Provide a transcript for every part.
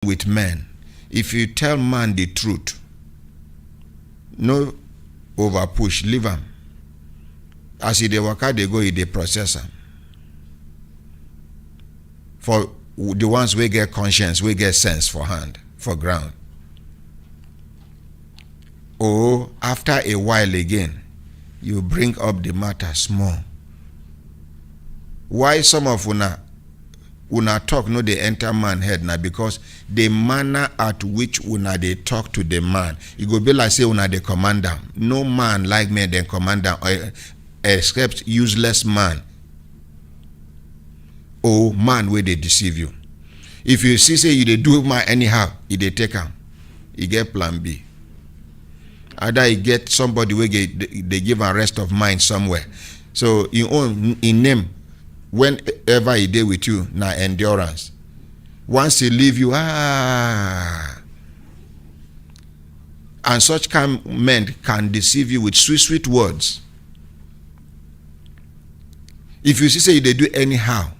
with men, if you tell man the truth, no over push, leave him. As he dey waka dey go, he dey process am. For the ones we get conscience, we get sense for hand, for ground. Or after a while again, you bring up the matter small. Why some of una talk no dey enter man head now? Because the manner at which una dey talk to the man, it go be like say una dey command am. No man like me then command am, except useless man or man where they deceive you. If you see say you dey do man anyhow, he dey take am. He get plan B. Either he get somebody where they give a rest of mind somewhere. So in name, whenever he dey with you, na endurance. Once he leave you, and such kind men can deceive you with sweet words. If you see say they do anyhow,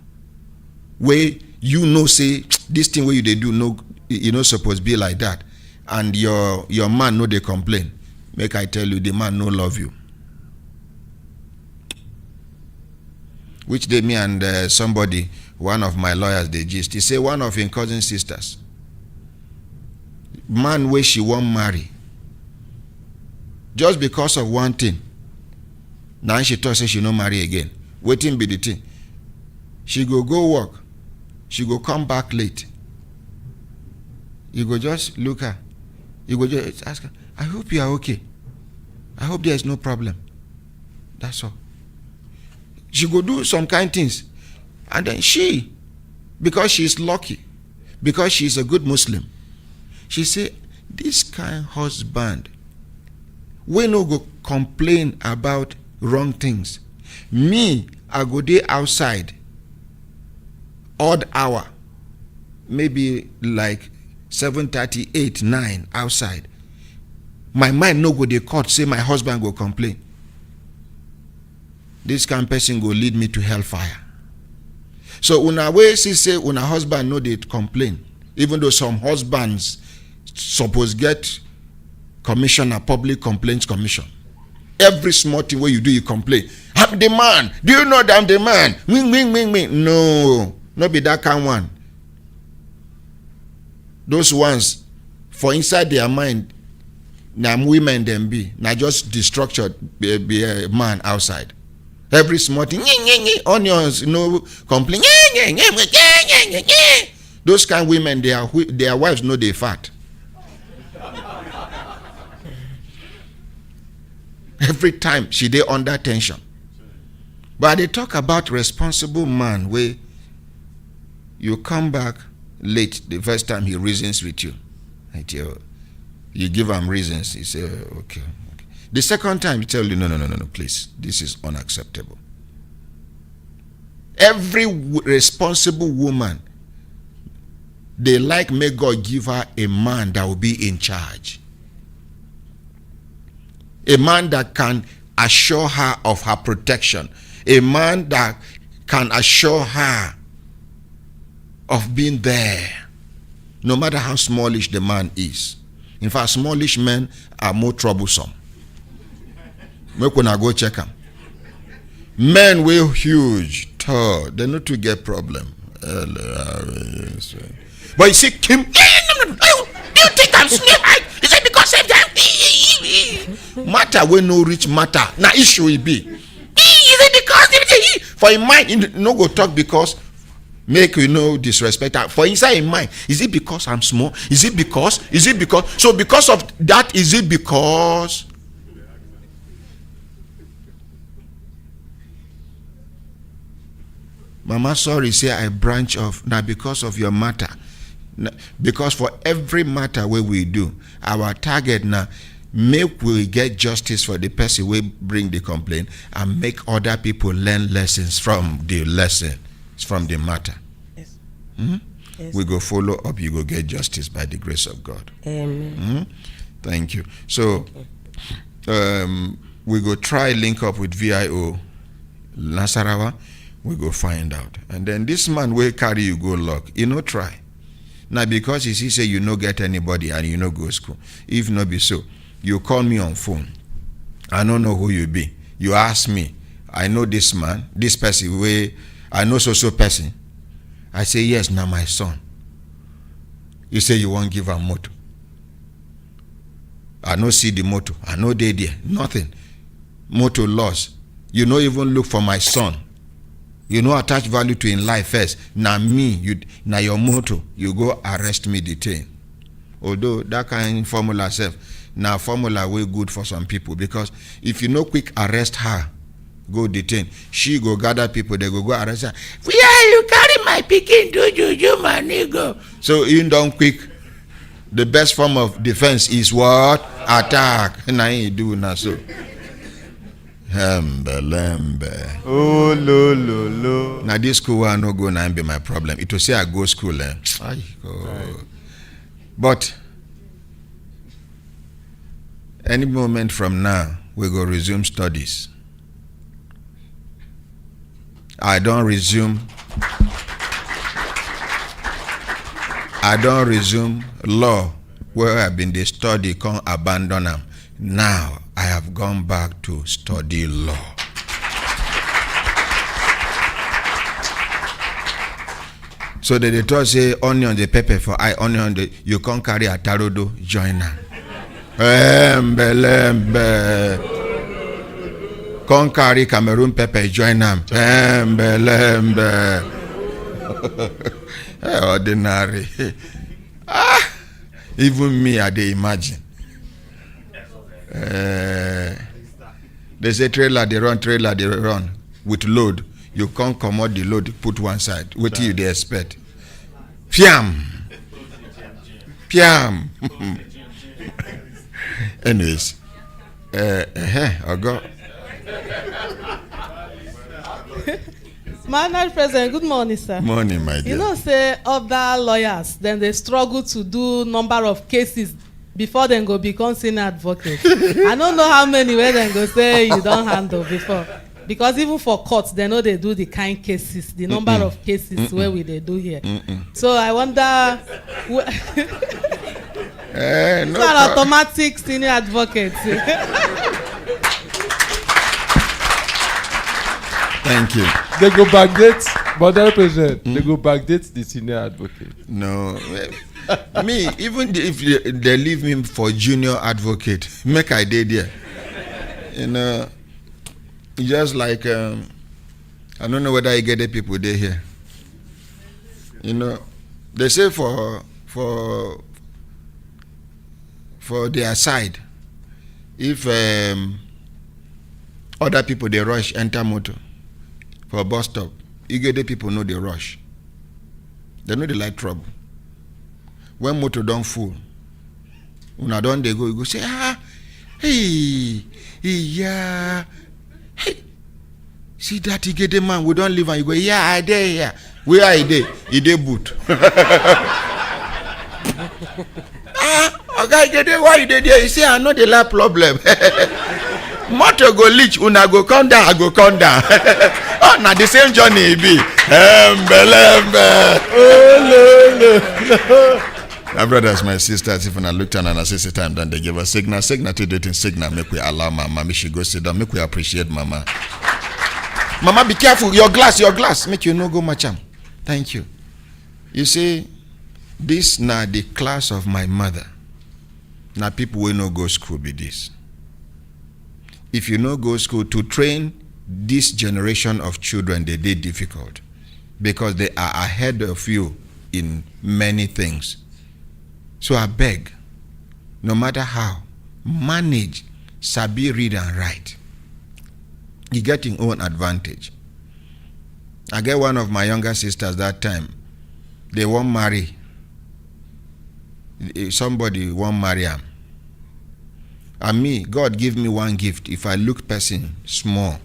where you know say this thing where you they do no, you know supposed to be like that, and your man know they complain, make I tell you, the man no love you. Which day me and somebody, one of my lawyers, they gist. He say one of his cousin sisters, man where she won't marry, just because of one thing. Now she thought say she no marry again. Waiting be the thing. She go work. She go come back late. You go just look her. You go just ask her, I hope you are okay. I hope there is no problem. That's all. She go do some kind things. And then she, because she is lucky, because she is a good Muslim, she say, this kind husband, we no go complain about wrong things. Me, I go there outside, odd hour, maybe like 7:30, 8, 9 outside. My mind no go dey court, say my husband go complain. This kind of person go lead me to hellfire. So una way she say una husband no dey complain, even though some husbands suppose get commissioner, public complaints commission. Every small thing where you do, you complain. I'm the man. Do you know that I'm the man? Wing. No, not be that kind one. Those ones, for inside their mind, now women them be. Now just the structure be a man outside. Every small thing, onions, no complain. Those kind of women, their wives know they fat. Every time she dey under tension. But they talk about responsible man where you come back late the first time he reasons with you. You give him reasons, he say, okay. The second time he tell you, no, please, this is unacceptable. Every responsible woman, they like may God give her a man that will be in charge. A man that can assure her of her protection. A man that can assure her of being there, no matter how smallish the man is. In fact, smallish men are more troublesome. Make when I go check them. Men with huge, tall, they not to get problem. But you see, Kim, do you think I'm small? Is it because of that? Matter when no rich matter. Now issue it be. Is it because for in mind no go talk because make you know disrespect. For inside in mind, is it because I'm small? Is it because? So because of that, is it because? Mama, sorry, say I branch off now because of your matter. Because for every matter where we do, our target now, make we get justice for the person we bring the complaint and make other people learn lessons from the lesson, from the matter. Yes. Mm-hmm. Yes. We go follow up, you go get justice by the grace of God. Amen. Mm-hmm. Thank you. So we go try link up with VIO Nasarawa, we go find out. And then this man will carry you go lock. You know, try. Now because you see say you no get anybody and you no go school. If not be so, you call me on phone. I don't know who you be. You ask me, I know this man, this person, I know so person. I say, yes, now my son. You say you won't give a motor. I no see the motor. I no dey there. Nothing. Motor loss. You no even look for my son. You no attach value to in life first. Now me, now your motor, you go arrest me, detain. Although that kind of formula self, now formula way good for some people, because if you no quick arrest her, go detain, she go gather people, they go arrest her. Yeah, you carry my pikin to juju, my nigga. So you don't quick. The best form of defense is what? Attack. Now you do now so. Lembe. Oh, lo. Now this school I no go now be my problem. It will say I go school. I go. Right. But any moment from now, we go resume studies. I don't resume law where I've been the study, can't abandon them. Now I have gone back to study law. So they talk say onion the pepper for eye, onion the you can't carry a tarodo, join them. Can't carry Cameroon pepper, join them. Ordinary. Even me, I dey imagine. They say trailer, they run with load. You can't come out the load, put one side. What do you they expect? Piam. Anyways, I go. Madam President, good morning, sir. Morning, my dear. You know, say other lawyers, then they struggle to do number of cases before they go become senior advocate. I don't know how many where they go say you don't handle before. Because even for courts, they know they do the kind cases, the number of cases where we they do here. So I wonder, it's an automatic senior advocate. Thank you. They go backdate, Madam President. They go backdate the senior advocate. No, me even if they leave me for junior advocate, make I dey there. You know, just like I don't know whether you get the people there here. You know, they say for their side, if other people they rush enter motor for bus stop, you get the people know they rush. They know they like trouble. When motor don't full, when I don't they go, you go say, hey, yeah, hey, see that you get the man, we don't live and you go, yeah, I there, yeah. Where are they? He dey boot. Okay, get there, why you dey there? You say, I know the lab problem. Motor go leach, una go come down, I go come down. Oh, now the same journey be. My brothers, my sisters, if I looked at and I say the time, then they give us signal to dating signal, make we allow mama, make she go sit down, make we appreciate mama. Mama, be careful, your glass, make you no go much. Thank you. You see, this now the class of my mother. Now people will not go school be this. If you no go school, to train this generation of children, they did difficult because they are ahead of you in many things. So I beg, no matter how, manage, sabi read and write. You get your own advantage. I get one of my younger sisters that time, they won't marry. Somebody won't marry him. And me, God give me one gift. If I look person small,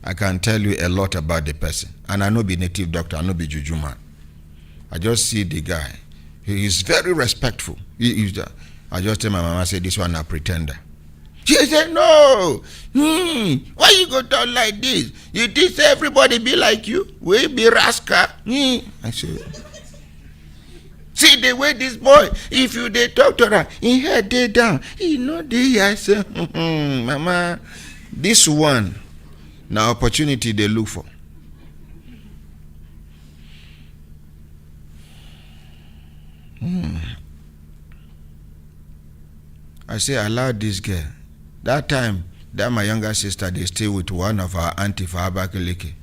I can tell you a lot about the person. And I know be native doctor, I know be juju man. I just see the guy. He is very respectful. I just tell my mama, say this one a pretender. She said, no. Why you go talk like this? You think everybody be like you? We be rascal. I said, See the way this boy, if you dey talk to her, he head dey down. He no dey. I say, mama, this one na opportunity they look for. I say, allow this girl. That time, that my younger sister, they stay with one of our auntie for Abakaliki.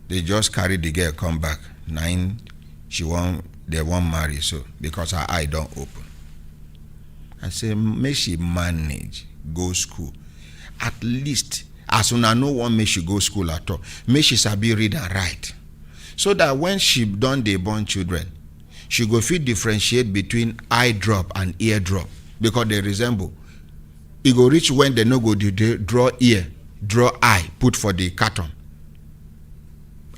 They just carry the girl, come back. 9, they won't marry, so because her eye don't open. I say, make she manage, go school. At least, as soon as no one make she go school at all, make she sabi read and write. So that when she done they born children, she go fit differentiate between eye drop and ear drop because they resemble. It go reach when they no go draw ear, draw eye, put for the carton.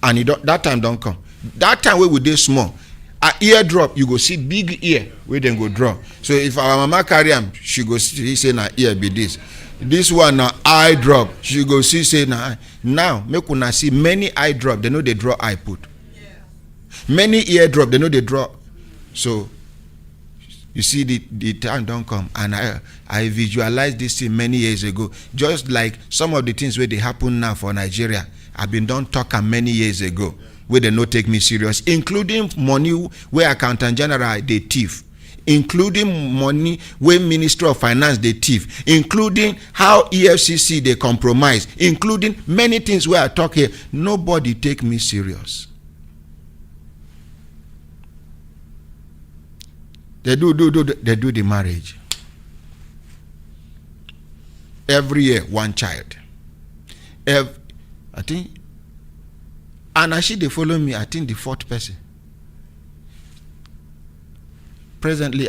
And that time don't come. That time we dey small. A ear drop, you go see big ear where then go draw. So if our mama carry him, she go see say na ear be this. This one na eye drop. She go see say na eye. Now make una see many eye drop. They know they draw eye put. Many ear drop. They know they draw. So you see the time don't come, and I visualized this thing many years ago. Just like some of the things where they happen now for Nigeria, I've been done talking many years ago. Where they no take me serious, including money where accountant general they thief, including money where Ministry of Finance they thief, including how EFCC they compromise, including many things where I talk here. Nobody take me serious. They do the marriage. Every year, one child. I think. And as they follow me, I think the 4th person. Presently,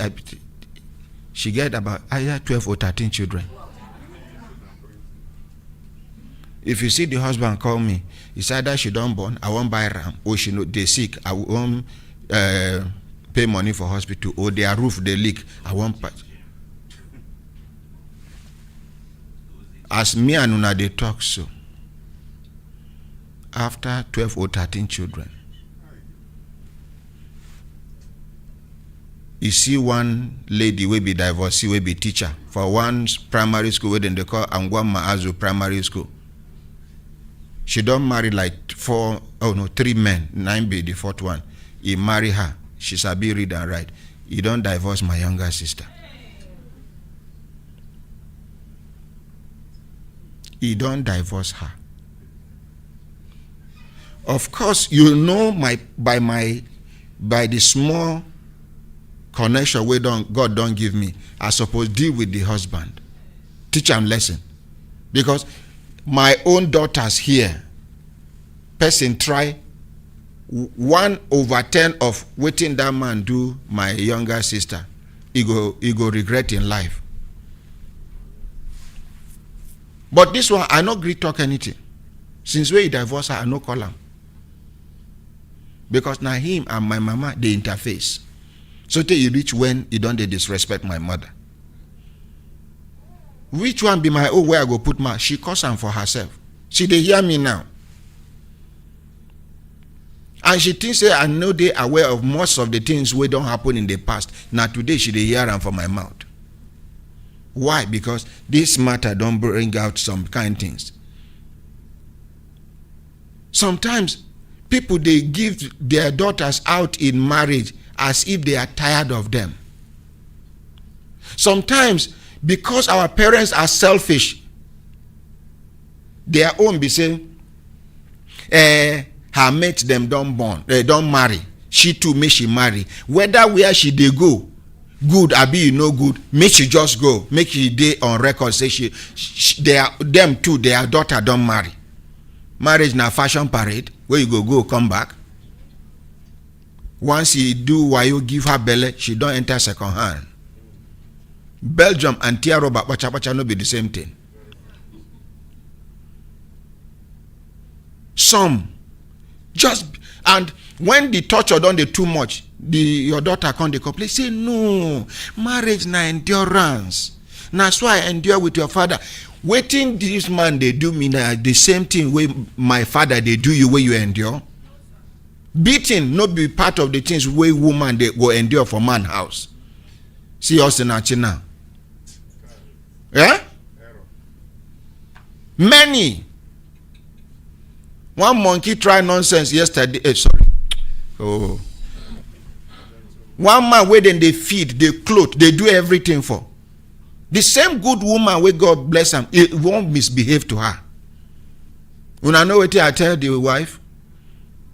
she get about either 12 or 13 children. If you see the husband call me, it's either she don't born, I won't buy ram, or she know they sick, I won't pay money for hospital, or their roof they leak, I won't patch. As me and Una they talk so. After 12 or 13 children, you see one lady will be divorcee, will be teacher for one primary school where they call Angwa Maazu Primary School. She don't marry like 3 men, 9 be the 4th one. He marry her, she sabi read and write. He don't divorce my younger sister. He don't divorce her. Of course, you know by the small connection where God don't give me, I suppose deal with the husband, teach him lesson, because my own daughters here, person try 1/10 of waiting that man do my younger sister, he go regret in life. But this one I not agree talk anything. Since we divorce her, I no call him. Because now him and my mama, they interface. So till you reach when you don't disrespect my mother. Which one be my own where I go put my, she calls him for herself. She they hear me now. And she thinks say I know they aware of most of the things we don't happen in the past. Now today she they hear them from my mouth. Why? Because this matter don't bring out some kind things. Sometimes people they give their daughters out in marriage as if they are tired of them. Sometimes because our parents are selfish, their own be saying, her mates them don't born, they don't marry. She too may she marry. Whether where she they go, good or be no good, make she just go. Make she day on record say them too, their daughter don't marry. Marriage na fashion parade where you go come back. Once you do why you give her belly, she don't enter second hand. Belgium and Tia Robert Bacha no be the same thing. Some just, and when the torture done the too much, your daughter come they complain, say no, marriage na endurance. That's why I endure with your father. Waiting this man they do me now the same thing way my father they do you where you endure. Beating not be part of the things wey woman they go endure for man house. See us in China. Yeah? Many. One monkey try nonsense yesterday. Sorry. Oh. One man where then they feed, they clothe, they do everything for. The same good woman where God bless him, it won't misbehave to her. When I know what I tell the wife,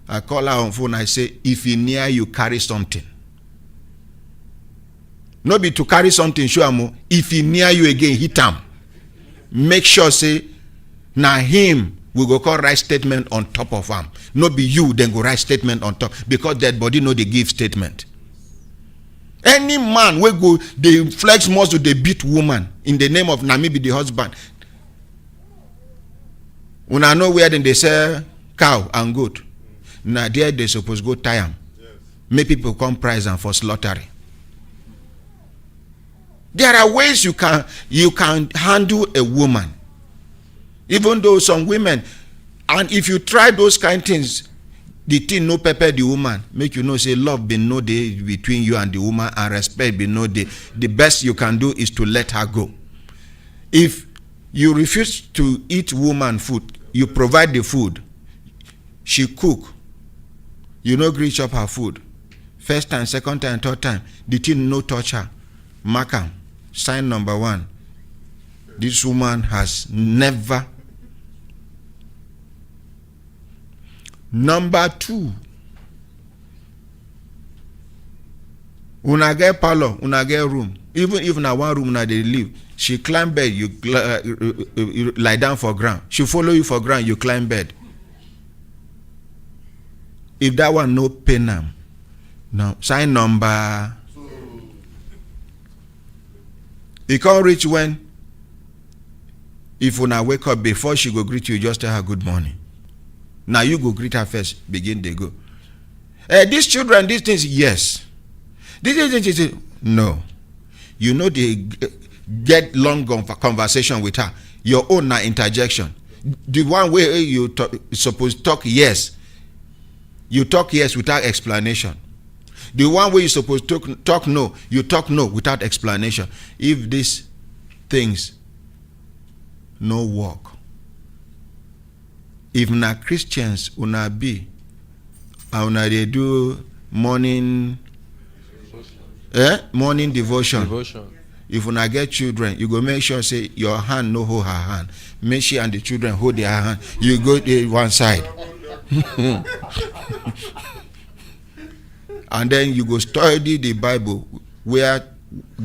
I call her on phone, I say, if you near you carry something. Not be to carry something, show him. If he near you again, hit him. Make sure say, now him we go call right statement on top of him. Not be you, then go write statement on top. Because that body know they give statement. Any man will go, they flex muscle, they beat woman in the name of Namibi the husband. When I know where then they sell cow and goat. Now there they supposed go tie them. Yes. Make people come price them for slaughtering. There are ways you can handle a woman. Even though some women, and if you try those kind of things, the thing no pepper the woman, make you know say love be no day between you and the woman and respect be no day. The best you can do is to let her go. If you refuse to eat woman food, you provide the food, she cook, you no gree chop her food. First time, second time, third time, the thing no touch her. Mark her. Sign number 1. This woman has never. Number 2. Una get parlor, una get room. Even if na one room una dey live, she climb bed, you lie down for ground. She follow you for ground, you climb bed. If that one no pain am, no. Sign number. It can't reach when, if una wake up before she go greet you, just tell her good morning. Now you go greet her first, begin they go. These children, these things, yes. This, no. You know they get long conversation with her. Your own na interjection. The one where you supposed to talk yes. You talk yes without explanation. The one where you supposed to talk no, you talk no without explanation. If these things no work, if na Christians una be, una they do morning devotion. If una get children, you go make sure say your hand no hold her hand. Make sure and the children hold their hand. You go to one side. And then you go study the Bible where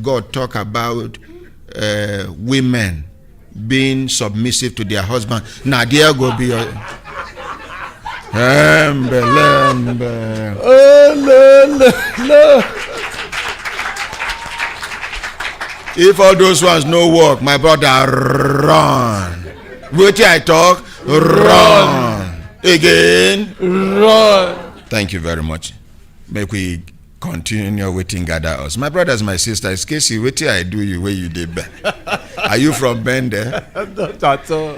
God talk about women being submissive to their husband. Now there go be your If all those ones no work, my brother, run. Wait I talk, run. Again, run. Thank you very much. Make we continue waiting gather us. My brothers, my sisters, Casey, wait till I do you where you did. Are you from Bender? Not at all.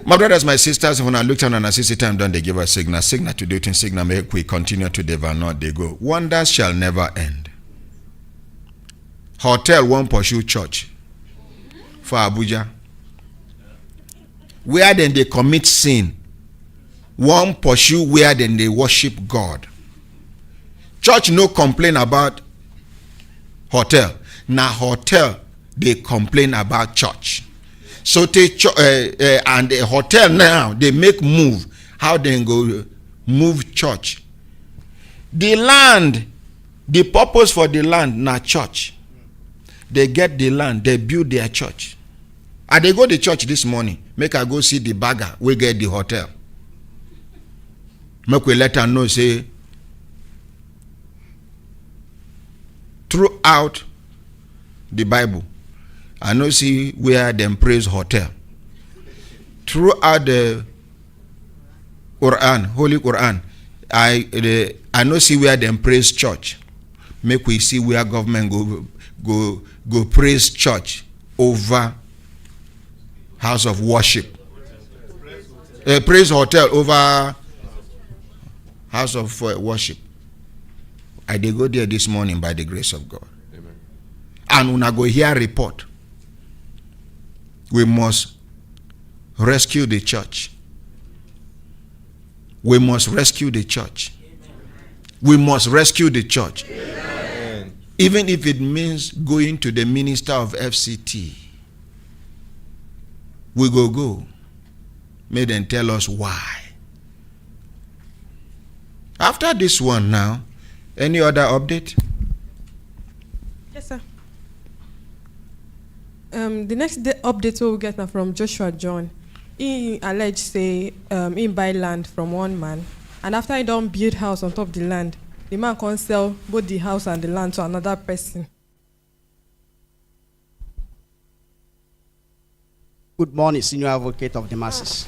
My brothers, my sisters, when I looked at an assistant time done, they give us signal. Signal to do it, signal make we continue to develop, they go. Wonders shall never end. Hotel won't pursue church for Abuja. Where then they commit sin. One pursue where then they worship God. Church no complain about hotel. Now hotel they complain about church. So they and the hotel now they make move. How they go move church? The land, the purpose for the land na church. They get the land, they build their church. And they go to church this morning. Make I go see the bagger. We get the hotel. Make we let her know say. Throughout the Bible, I know see where them praise hotel. Throughout the Quran, Holy Quran, I know see where them praise church. Make we see where government go praise church over house of worship. Praise hotel over house of worship. I dey go there this morning by the grace of God. Amen. And when I go hear report, we must rescue the church. We must rescue the church. We must rescue the church. Amen. Even if it means going to the minister of FCT. We go. May them tell us why. After this one now, any other update? Yes, sir. The next update we'll get now from Joshua John. He alleged say he buy land from one man, and after he don't build house on top of the land, the man can't sell both the house and the land to another person. Good morning, senior advocate of the masses.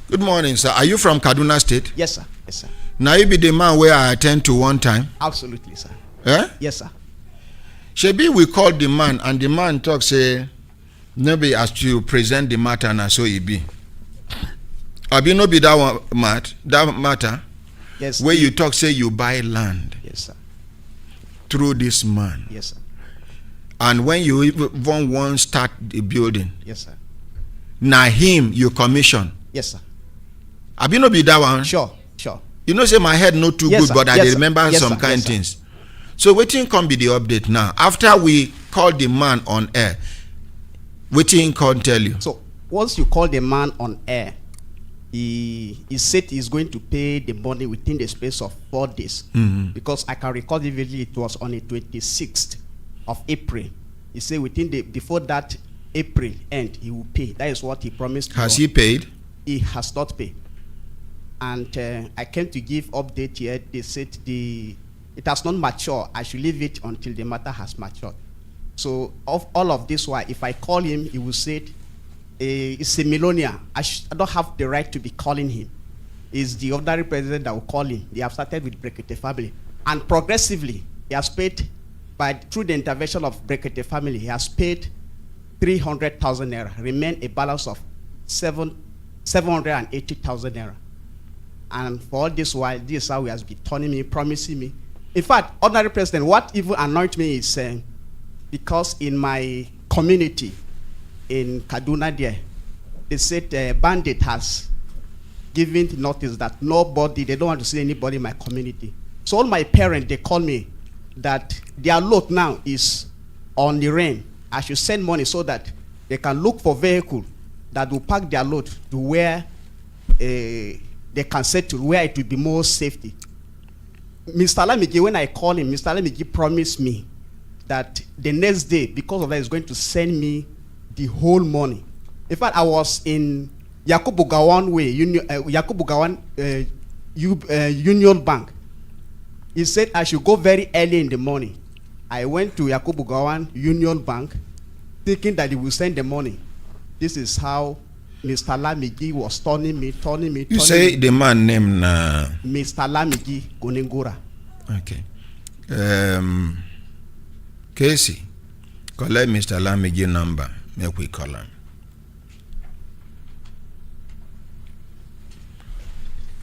Good morning, sir. Are you from Kaduna State? Yes, sir. Yes, sir. Now you be the man where I attend to one time? Absolutely, sir. Eh? Yes, sir. Shebi we call the man and the man talk say, maybe as to present the matter and so it be. Abi no be that one matter? Yes. Where you talk say you buy land. Yes, sir. Through this man. Yes, sir. And when you even want start the building, Yes, sir. now him you commission. Yes, sir. Abi no be that one? Sure. You know say my head not too Yes, good, sir. but I Yes, dey sir. remember Yes, some sir. kind Yes, sir. things. So wetin come be the update now? After we call the man on air, wetin come tell you? So once you call the man on air, he said he's going to pay the money within the space of 4 days. Mm-hmm. Because I can recall vividly, it was on the 26th of April. He said before that April end, he will pay. That is what he promised. Has he paid? He has not paid. And I came to give update here. They said it has not matured. I should leave it until the matter has matured. So all of this, why if I call him, he will say, "It's a millionaire. I don't have the right to be calling him. It's the ordinary president that will call him." They have started with Brekete family, and progressively he has paid through the intervention of Brekete family. He has paid 300,000 naira. Remain a balance of 780,000 naira. And for all this while, this is how he has been turning me, promising me. In fact, ordinary president, what even annoyed me is because in my community in Kaduna there, they said bandit has given notice that they don't want to see anybody in my community. So all my parents, they call me that their load now is on the rain. I should send money so that they can look for vehicle that will pack their load to where they can settle, where it will be more safety. Mr. Lamigi, when I call him, Mr. Lamigi promised me that the next day, because of that, he's going to send me the whole money. In fact, I was in Yakubu Gawan Union Bank. He said I should go very early in the morning. I went to Yakubu Gawan Union Bank thinking that he will send the money. This is how Mr. Lamigi was turning me. You say the man named Mr. Lamigi Gonengura. Okay. Casey, collect Mr. Lamigi number. Make we call him.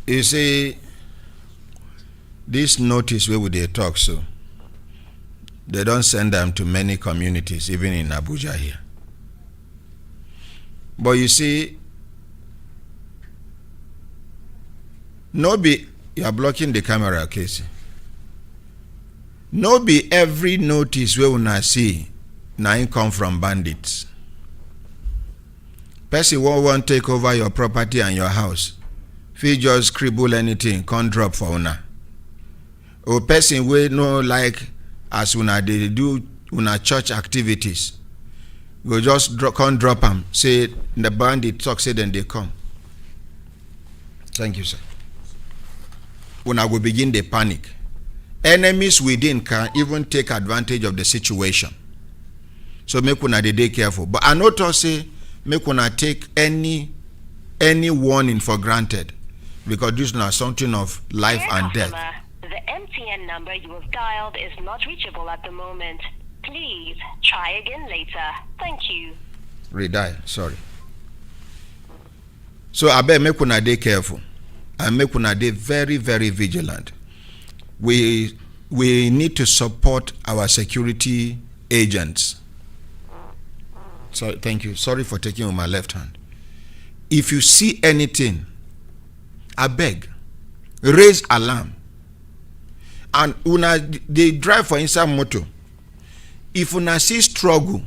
You see, this notice where would they talk so? They don't send them to many communities, even in Abuja here. But you see, you are blocking the camera, Casey. No be every notice we will see now come from bandits. Person won't want to take over your property and your house. If you just scribble anything, can't drop for una. Or person we know like as una they do una church activities. Go just can't drop them. Say the bandit talk, say then they come. Thank you, sir. Una go begin the panic. Enemies within can even take advantage of the situation. So make una dey careful. But I not say make una take any warning for granted, because this is not something of life and death. The MTN number you have dialed is not reachable at the moment. Please try again later. Thank you. Redial, sorry. So I bet make una dey careful. and make una dey very, very vigilant. We need to support our security agents. So thank you. Sorry for taking on my left hand. If you see anything, I beg, raise alarm. And una they drive for inside motor. If una see struggle,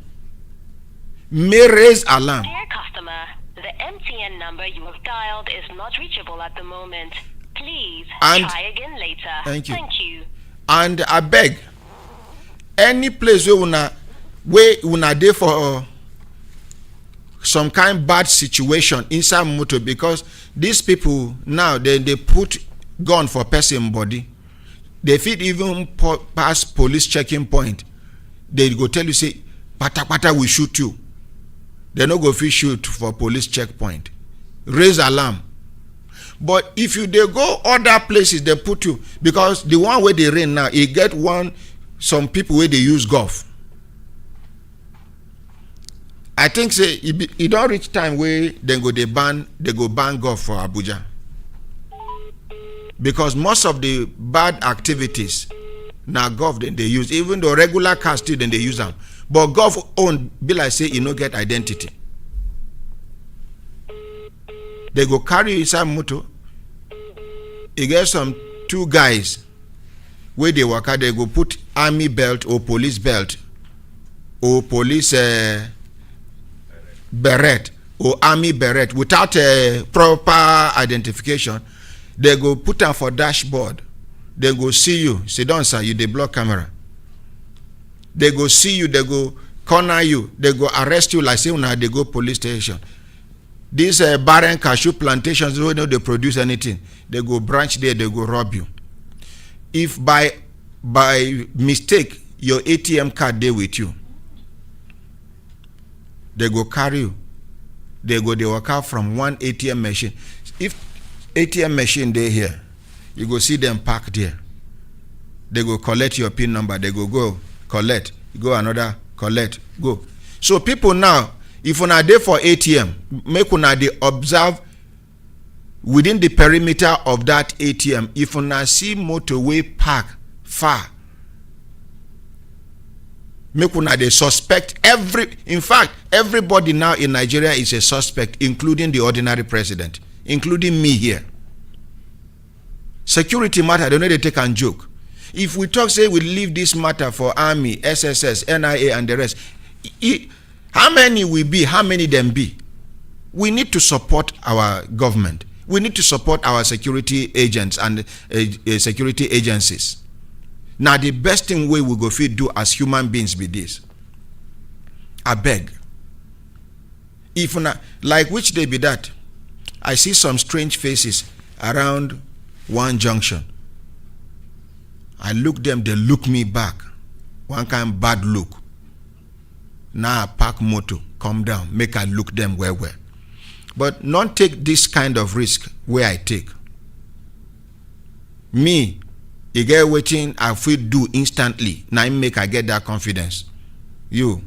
may raise alarm. Dear customer, the MTN number you have dialed is not reachable at the moment. Please try again later. Thank you. Thank you. And I beg, any place where una dey for some kind bad situation inside motor, because these people now they put gun for person body. They fit even pass police checking point. They go tell you say, pata we shoot you. They no go fit shoot for police checkpoint. Raise alarm. But if you they go other places, they put you, because the one where they rain now, it get some people where they use golf. I think say it don't reach time where they go ban golf for Abuja. Because most of the bad activities now golf then they use, even though regular cars still then they use them. But golf own be like say you no get identity. They go carry you inside motor. You get some two guys where they work out, they go put army belt or police belt or police beret or army beret without a proper identification. They go put them for dashboard. They go see you. Say, don't sir, you they block camera. They go see you, they go corner you, they go arrest you like say now they go police station. These barren cashew plantations, they don't they produce anything. They go branch there, they go rob you. If by mistake your ATM card there with you, they go carry you. They work out from one ATM machine. If ATM machine they here, you go see them parked there. They go collect your PIN number. They go collect. You go another collect. Go. So people now, if una dey for ATM, make una dey observe within the perimeter of that ATM. If una see motorway park far, make una dey suspect in fact, everybody now in Nigeria is a suspect, including the ordinary president, including me here. Security matter, they know they take and joke. If we talk, say we leave this matter for Army, SSS, NIA, and the rest, how many we be, how many them be? We need to support our government. We need to support our security agents and security agencies. Now, the best thing we go fit do as human beings be this. I beg. If not, like which day be that? I see some strange faces around one junction. I look them, they look me back. One kind of bad look. Now I park motor, come down, make I look them well. But not take this kind of risk where I take. Me, you get waiting, I feel do instantly. Now make I get that confidence. You,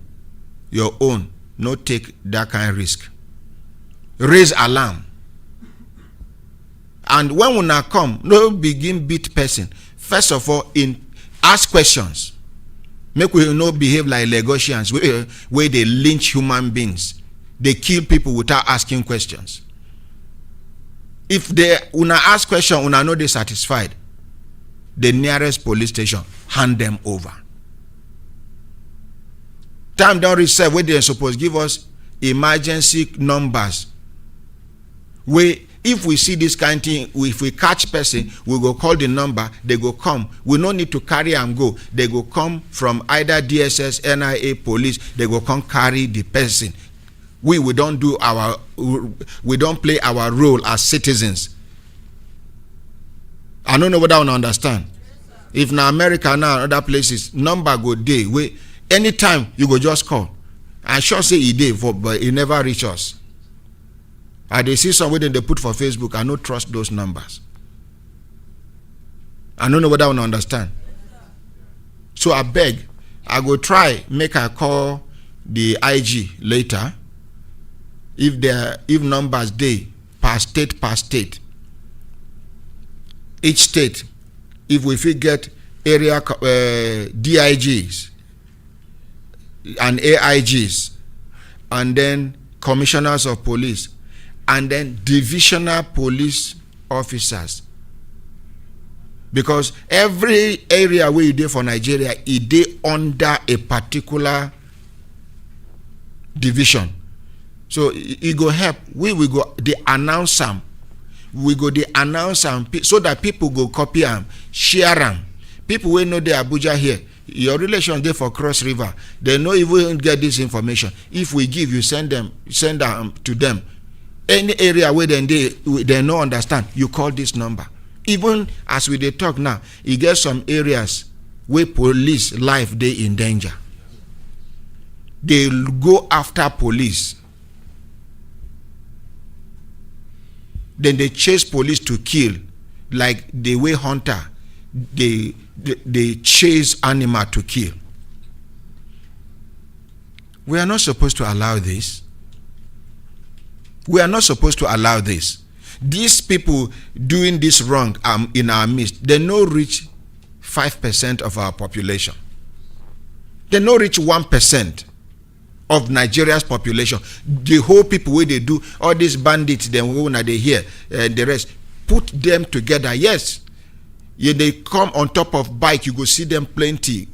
your own, no take that kind of risk. Raise alarm. And when we now come, no begin beat person. First of all, ask questions. Make we no behave like Lagosians where they lynch human beings. They kill people without asking questions. If they una ask question, una know they satisfied, the nearest police station, hand them over. Time don't reach where they supposed give us emergency numbers. Where if we see this kind of thing, if we catch person, we go call the number, they go come. We no need to carry and go. They go come from either DSS, NIA, police, they go come carry the person. We don't play our role as citizens. I don't know whether I understand. If now America now and other places, number go day, anytime you go just call. I sure say he did, but it never reach us. And they see somewhere they put for Facebook, I don't trust those numbers. I don't know whether I want to understand. So I beg, I go try, make I call the IG later. If numbers day per state, each state, if we fit get area DIGs and AIGs, and then commissioners of police, and then divisional police officers. Because every area where you do for Nigeria, it dey under a particular division. So it go help. We will go they announce them. We go they announce them so that people go copy them, share them. People will know the Abuja here. Your relation there for Cross River. They know if we don't get this information. If we give you, send them to them. Any area where they no understand, you call this number. Even as we dey talk now, you get some areas where police life they in danger. They go after police. Then they chase police to kill, like the way hunter they chase animal to kill. We are not supposed to allow this. We are not supposed to allow this. These people doing this wrong in our midst, they no reach 5% of our population. They no reach 1% of Nigeria's population. The whole people where they do all these bandits, then when they hear the rest, put them together. Yes, yeah, they come on top of bike. You go see them plenty.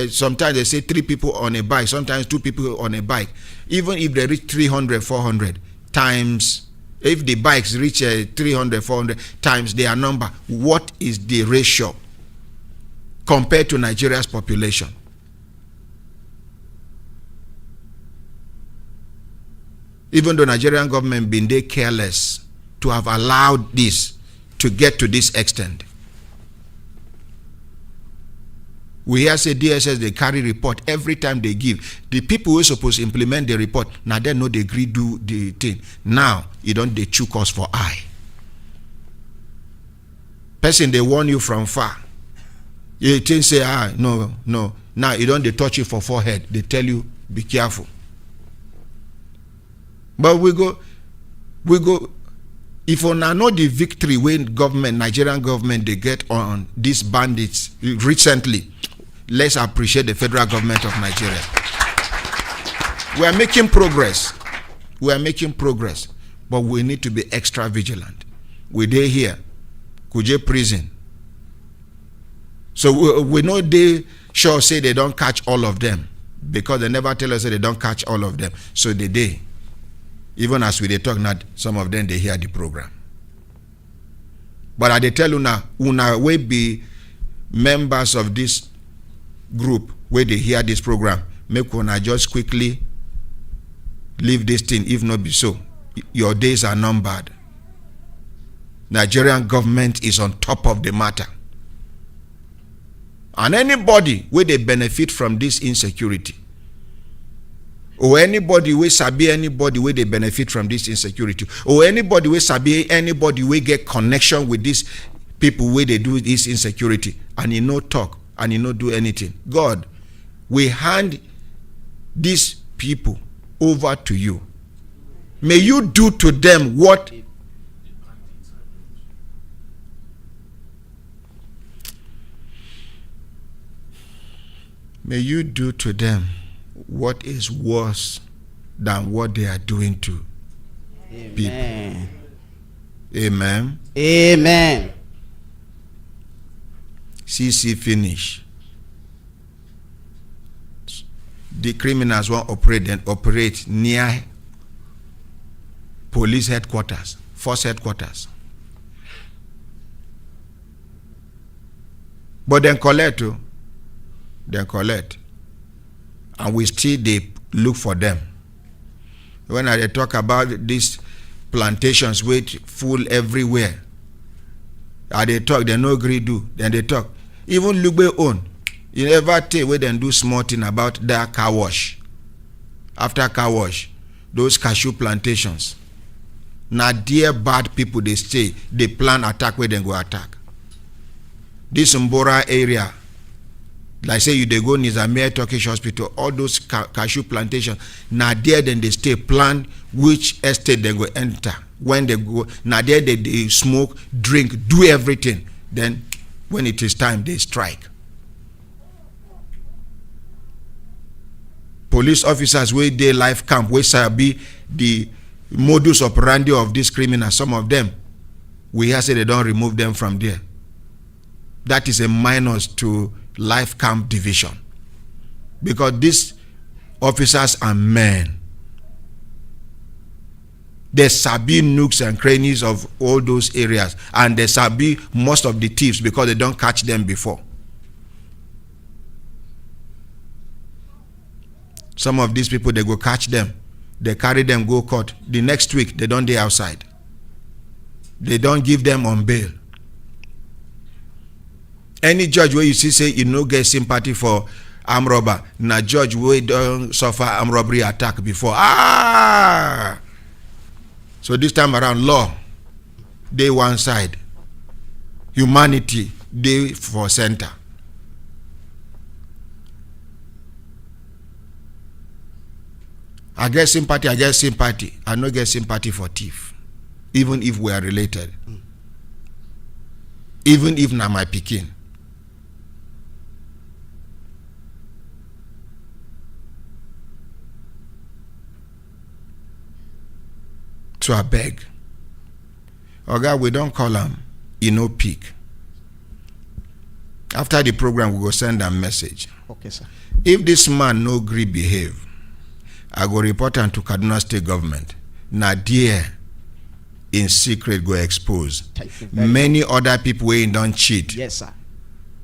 Sometimes they say 3 people on a bike. Sometimes 2 people on a bike. Even if they reach 300, 400 times, if the bikes reach 300, 400 times their number, what is the ratio compared to Nigeria's population? Even though Nigerian government been there careless to have allowed this to get to this extent. We hear say DSS they carry report every time they give. The people who are supposed to implement the report, now they know they agree do the thing. Now you don't they choke us for eye. Person they warn you from far. You think say no. Now you don't they touch you for forehead. They tell you be careful. But we go. If we now know the victory when Nigerian government, they get on these bandits recently, let's appreciate the federal government of Nigeria. We are making progress. But we need to be extra vigilant. We dey here, Kuje prison. So we know they sure say they don't catch all of them, because they never tell us that they don't catch all of them. So they dey. Even as we dey talk now, some of them they hear the program. But I dey tell you now, una will be members of this group where they hear this program. Make una just quickly leave this thing. If not be so, your days are numbered. Nigerian government is on top of the matter. And anybody where they benefit from this insecurity, or anybody we sabi anybody where they benefit from this insecurity, or anybody we sabi anybody we get connection with these people where they do this insecurity, and you no talk and you no do anything. God, we hand these people over to you. May you do to them what is worse than what they are doing to people. Amen. Amen. CC finish. The criminals won't operate near police headquarters, force headquarters. But then collect. And we still they look for them. When I talk about these plantations with full everywhere, they talk, they no agree do, then they talk. Even Lugbe own, you never tell where they do small thing about their car wash. After car wash, those cashew plantations. Now dear bad people they stay, they plan attack where they go attack. This Mbora area, like say you they go Nizamia Turkish Hospital, all those cashew plantations, now there then they stay plan which estate they go enter When they go, now there they smoke, drink, do everything. Then when it is time, they strike. Police officers where they life camp, where sabi the modus operandi of these criminals, some of them, we have said they don't remove them from there. That is a minus to life camp division. Because these officers are men. They sabi nooks and crannies of all those areas, and they sabi most of the thieves because they don't catch them before. Some of these people, they go catch them. They carry them, go court. The next week, they don't dey outside. They don't give them on bail. Any judge where you see say you no get sympathy for armed robber, na judge where don't suffer armed robbery attack before. So this time around, law, they one side. Humanity, they for center. I get sympathy. I no get sympathy for thief. Even if we are related. Even if na my pikin. So I beg. Oga, we don't call him, no pick. After the program, we go send a message. Okay, sir. If this man no gree behave, I go report him to Kaduna State government. Na there, in secret, go expose. Many other people where don't cheat. Yes, sir.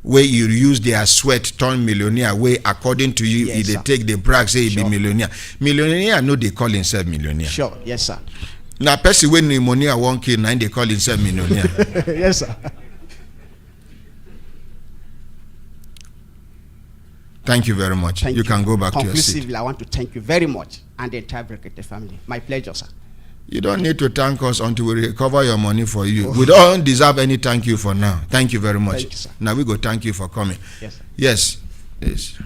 Where you use their sweat turn millionaire, where according to you, yes, if they sir. take the brag, say he Sure. be millionaire. Millionaire, no, they call himself millionaire. Sure, yes, sir. Now, person when pneumonia won't kill, now they call himself millionaire. Yes, sir. Thank you very much. Thank you can go back to your seat. Conclusively, I want to thank you very much and the entire Brekete family. My pleasure, sir. You don't need to thank us until we recover your money for you. We don't deserve any thank you for now. Thank you very much. Thank you, sir. Now we go thank you for coming. Yes, sir. Yes. Yes.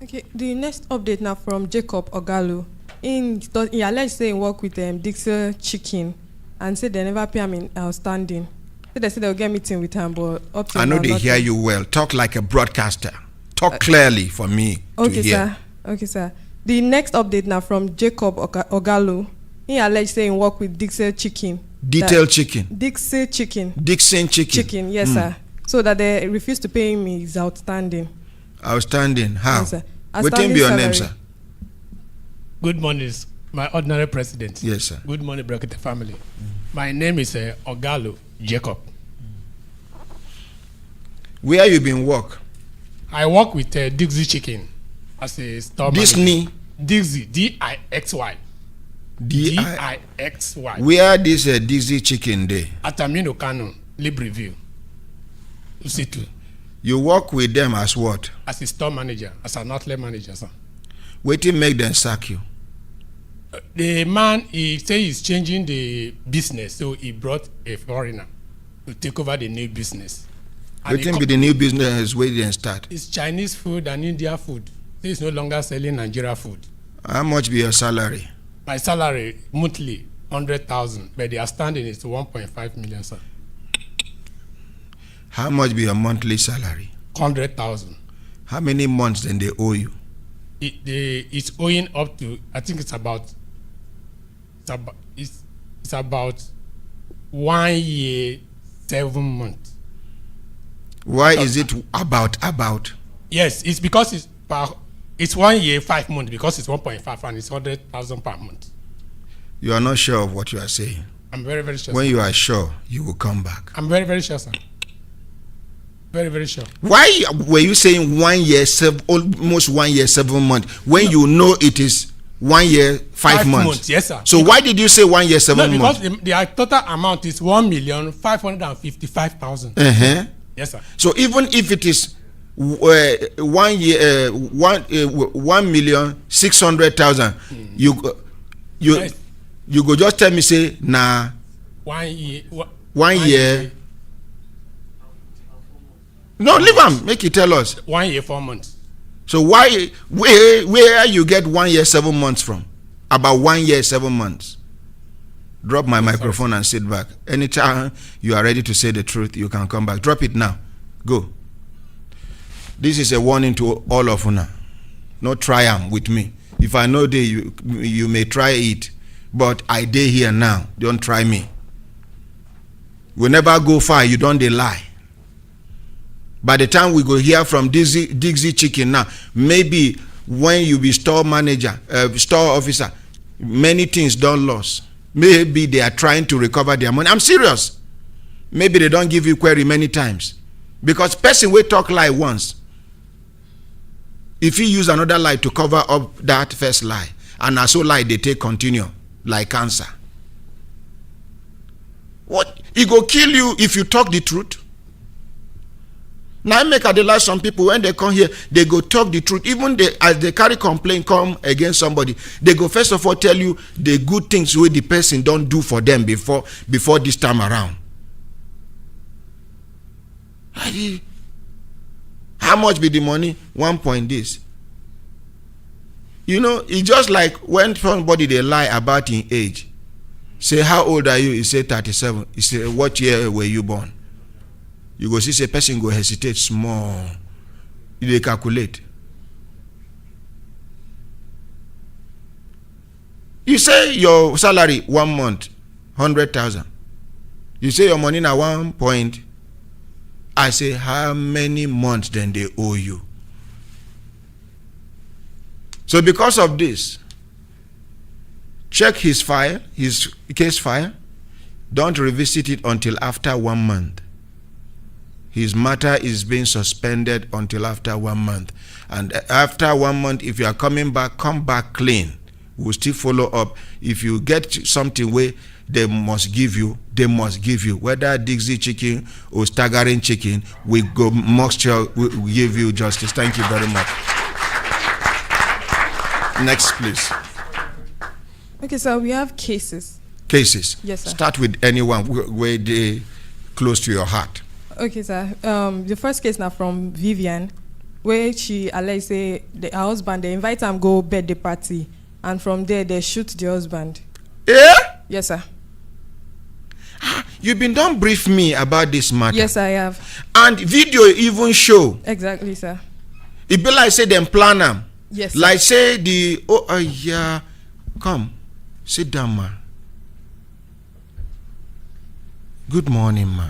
Okay, the next update now from Jacob Ogalo. He alleged say he work with Dixy Chicken and said they never pay him in outstanding. So they said they'll get meeting with him, but up to I know now, they nothing. hear you well. Talk like a broadcaster. Talk clearly for me Okay, to hear. sir. Okay, sir. The next update now from Jacob Ogalo. He alleged say he work with Dixy Chicken. Detailed chicken. Dixy Chicken. Dixon chicken. Chicken, yes, sir. So that they refuse to pay him his outstanding. Outstanding. How? Yes, sir. What Outstanding be your name, salary. sir? Good morning, my ordinary president. Yes, sir. Good morning, Brekete family. My name is Ogalo Jacob. Where you been work? I work with Dixy Chicken as a store Disney. manager. Dixy, D-I-X-Y. D-I-X-Y. Where this Dixy chicken day? At Amino Kano, Libreville. Usitu. You work with them as what? As a store manager, as an outlet manager, sir. Waiting make them sack you. The man, he say he's changing the business, so he brought a foreigner to take over the new business. And Waiting be the new business where they start. it's Chinese food and India food. So he's no longer selling Nigeria food. How much be your salary? My salary monthly 100,000, but the outstanding is 1.5 million, sir. How much be your monthly salary? 100,000. How many months then they owe you? It's owing up to, I think it's about 1 year 7 months. Why is it about? Yes, it's because it's 1 year 5 months because it's 1.5 and it's 100,000 per month. You are not sure of what you are saying. I'm very, very sure. When sir. you are sure, you will come back. I'm very, very sure, sir. Very, very sure. Why were you saying 1 year, almost 1 year, 7 months, when you know it is 1 year, 5 months? Yes, sir. So why did you say 1 year, 7 months? Because the total amount is 1,555,000. Uh-huh. Yes, sir. So even if it is 1 year, 1,600,000, you Yes. you go just tell me say nah 1 year. 1 year. No, leave am. Make you tell us. 1 year 4 months. So where you get 1 year 7 months from? About 1 year 7 months. Drop my microphone and sit back. Anytime you are ready to say the truth, you can come back. Drop it now. Go. This is a warning to all of you now. No try am with me. If I know you may try it, but I dey here now. Don't try me. We never go far. You don't dey lie. By the time we go hear from Dixy Chicken now, maybe when you be store manager, store officer, many things don't lose. Maybe they are trying to recover their money. I'm serious. Maybe they don't give you query many times. Because person will talk lie once. If you use another lie to cover up that first lie, and as so lie they take continue like cancer. What? It go kill you if you talk the truth. Now I make advise some people when they come here, they go talk the truth. Even as they carry complaint come against somebody, they go first of all tell you the good things where the person don't do for them before this time around. How much be the money? 1 point this. You know, it's just like when somebody they lie about in age. Say, how old are you? He say 37. He say, what year were you born? You go see a person go hesitate small. They calculate. You say your salary 1 month, 100,000. You say your money now 1 point. I say how many months then they owe you? So because of this, check his file, his case file. Don't revisit it until after 1 month. His matter is being suspended until after 1 month. And after 1 month, if you are coming back, come back clean. We'll still follow up. If you get something where they must give you, whether Dixy Chicken or staggering chicken, we go most sure we give you justice. Thank you very much. Next, please. Okay, so we have cases. Cases. Yes, sir. Start with anyone where they close to your heart. Okay, sir. The first case now from Vivian, where she alleged say her husband, they invite him go birthday party, and from there they shoot the husband. Yeah? Yes, sir. You've been done brief me about this matter. Yes, I have. And video even show. Exactly, sir. It be like say them plan them. Yes, sir. Like say the yeah, come, sit down, ma. Good morning, ma.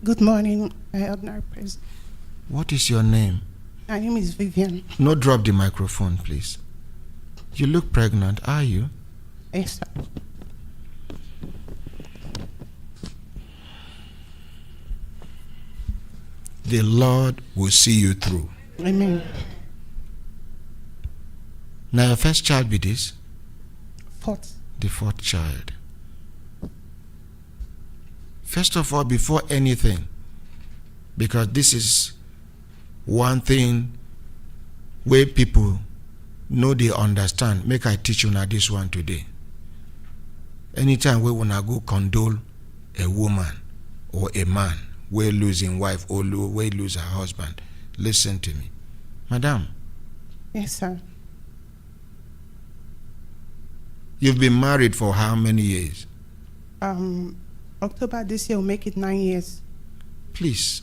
Good morning, Ordinary President. What is your name? My name is Vivian. No, drop the microphone, please. You look pregnant, are you? Yes, sir. The Lord will see you through. Amen. Now, your first child be this? Fourth. The fourth child. First of all, before anything, because this is one thing where people know they understand. Make I teach you now this one today. Anytime we wanna go condole a woman or a man, we losing wife or we lose her husband, listen to me. Madam. Yes, sir. You've been married for how many years? October this year will make it 9 years. Please,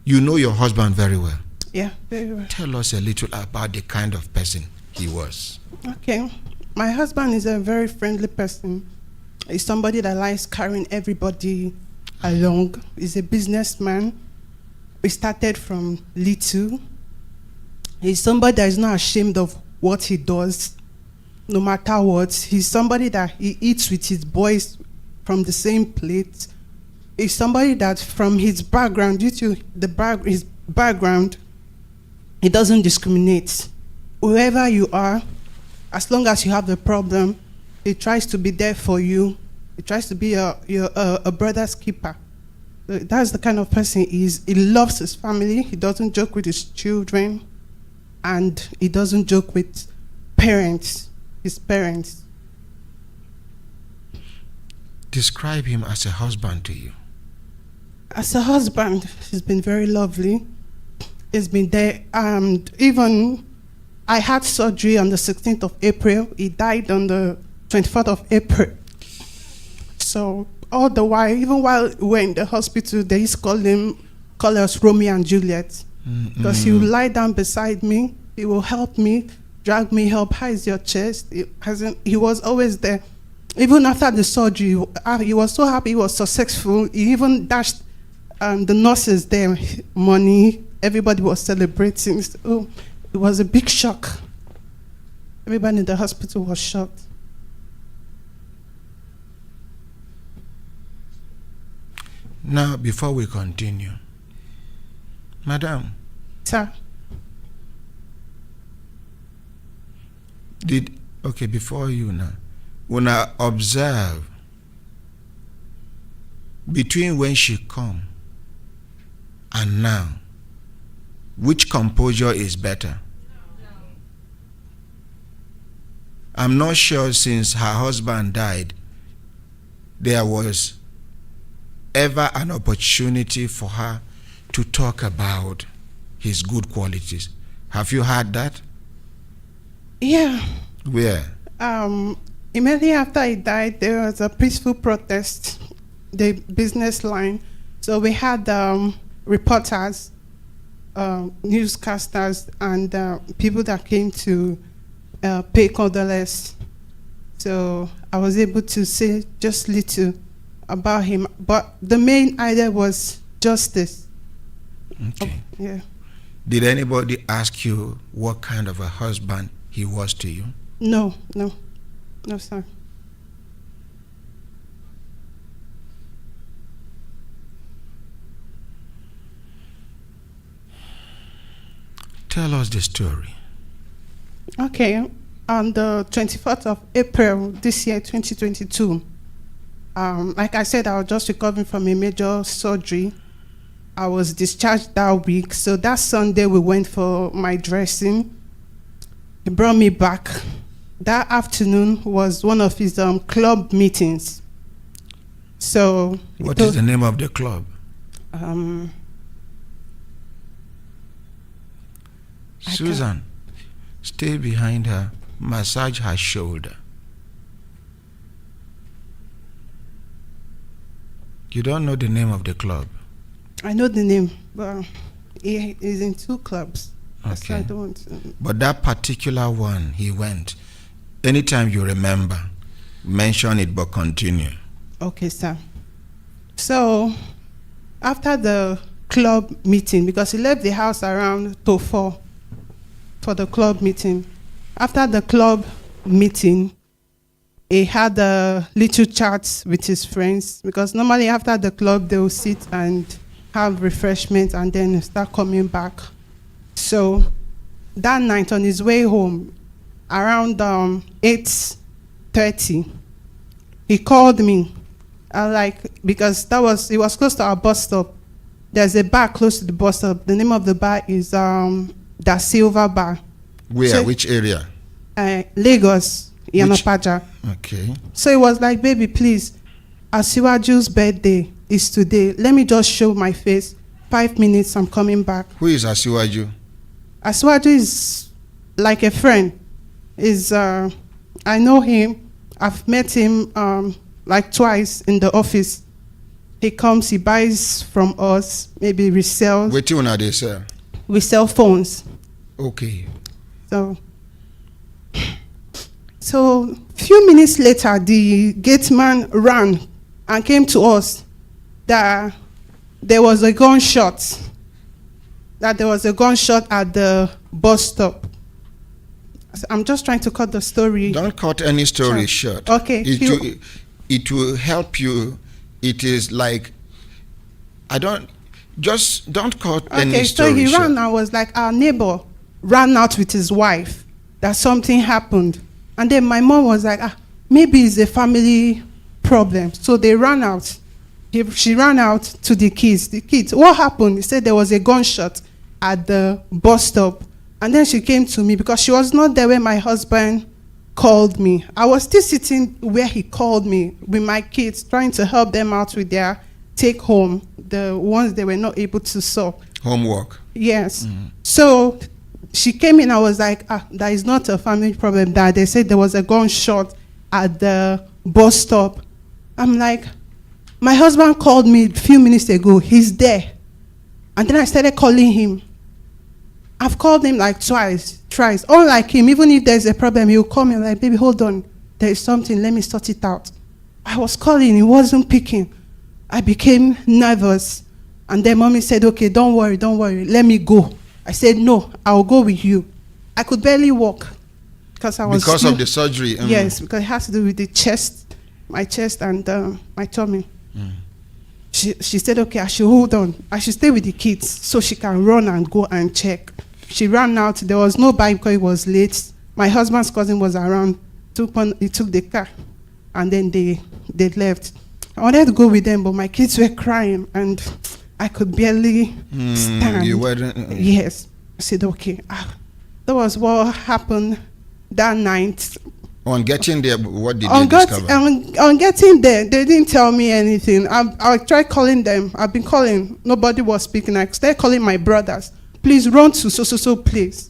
you know your husband very well. Yeah, very well. Tell us a little about the kind of person he was. Okay. My husband is a very friendly person. He's somebody that likes carrying everybody along. He's a businessman. We started from little. He's somebody that is not ashamed of what he does, no matter what. He's somebody that he eats with his boys from the same plate. He's somebody that from his background, due to his background, he doesn't discriminate. Whoever you are, as long as you have a problem, he tries to be there for you. He tries to be a brother's keeper. That's the kind of person he is. He loves his family. He doesn't joke with his children. And he doesn't joke with his parents. Describe him as a husband to you. As a husband, he's been very lovely. He's been there. And even I had surgery on the 16th of April. He died on the 24th of April. So all the while, even while we're in the hospital, they used to call us Romeo and Juliet. Because he will lie down beside me, he will help me, drag me up, how is your chest? He was always there. Even after the surgery, he was so happy, he was successful. He even dashed the nurses there money. Everybody was celebrating. So it was a big shock. Everybody in the hospital was shocked. Now, before we continue, Madam. Sir. Before you now, when I observe between when she come and now, which composure is better? I'm not sure since her husband died, there was ever an opportunity for her to talk about his good qualities. Have you heard that? Yeah. Where? Immediately after he died, there was a peaceful protest, the business line. So we had reporters, newscasters, and people that came to pay condolence. So I was able to say just little about him, but the main idea was justice. Okay. Yeah. Did anybody ask you what kind of a husband he was to you? No, sir. Tell us the story. Okay. On the 24th of April this year, 2022, like I said, I was just recovering from a major surgery. I was discharged that week. So that Sunday, we went for my dressing. He brought me back. That afternoon was one of his club meetings. So what is the name of the club? Susan, stay behind her, massage her shoulder. You don't know the name of the club? I know the name, but he is in 2 clubs. Okay. I don't want to. But that particular one, he went. Anytime you remember, mention it, but continue. Okay, sir. So, after the club meeting, because he left the house around 4 for the club meeting. After the club meeting, he had a little chat with his friends, because normally after the club, they will sit and have refreshments and then start coming back. So that night on his way home, around 8:30, he called me. Because it was close to our bus stop. There's a bar close to the bus stop. The name of the bar is Da Silva Bar. Where? So, which area? Lagos, Yanapaja. Okay. So it was like, baby, please, Asiwaju's birthday is today. Let me just show my face. 5 minutes, I'm coming back. Who is Asiwaju? Asiwaju is like a friend. I know him. I've met him like twice in the office. He comes, he buys from us, maybe resells. What you they sell? We sell phones. Okay. So few minutes later, the gate man ran and came to us that there was a gunshot. At the bus stop. I'm just trying to cut the story. Don't cut any story short. Okay. It will help you. It is like, don't cut any story short. So he ran and was like, our neighbor ran out with his wife, that something happened. And then my mom was like, maybe it's a family problem. So they ran out. She ran out to the kids. What happened? He said there was a gunshot at the bus stop. And then she came to me because she was not there when my husband called me. I was still sitting where he called me with my kids, trying to help them out with their take home, the ones they were not able to solve. Homework. Yes. Mm-hmm. So she came in, I was like, that is not a family problem, Dad. They said there was a gunshot at the bus stop. I'm like, my husband called me a few minutes ago. He's there. And then I started calling him. I've called him like twice. Unlike him, even if there's a problem, he'll call me like, baby, hold on. There is something, let me sort it out. I was calling, he wasn't picking. I became nervous. And then mommy said, okay, don't worry, let me go. I said, no, I'll go with you. I could barely walk. Because of the surgery? Yes, because it has to do with the chest, my chest and my tummy. She said, okay, I should hold on. I should stay with the kids so she can run and go and check. She ran out. There was no bike because it was late. My husband's cousin was around. He took the car, and then they left. I wanted to go with them, but my kids were crying, and I could barely stand. You weren't? Yes. I said, okay. That was what happened that night. On getting there, what did they discover? On getting there, they didn't tell me anything. I tried calling them. I've been calling. Nobody was speaking. I started calling my brothers. Please run to so place.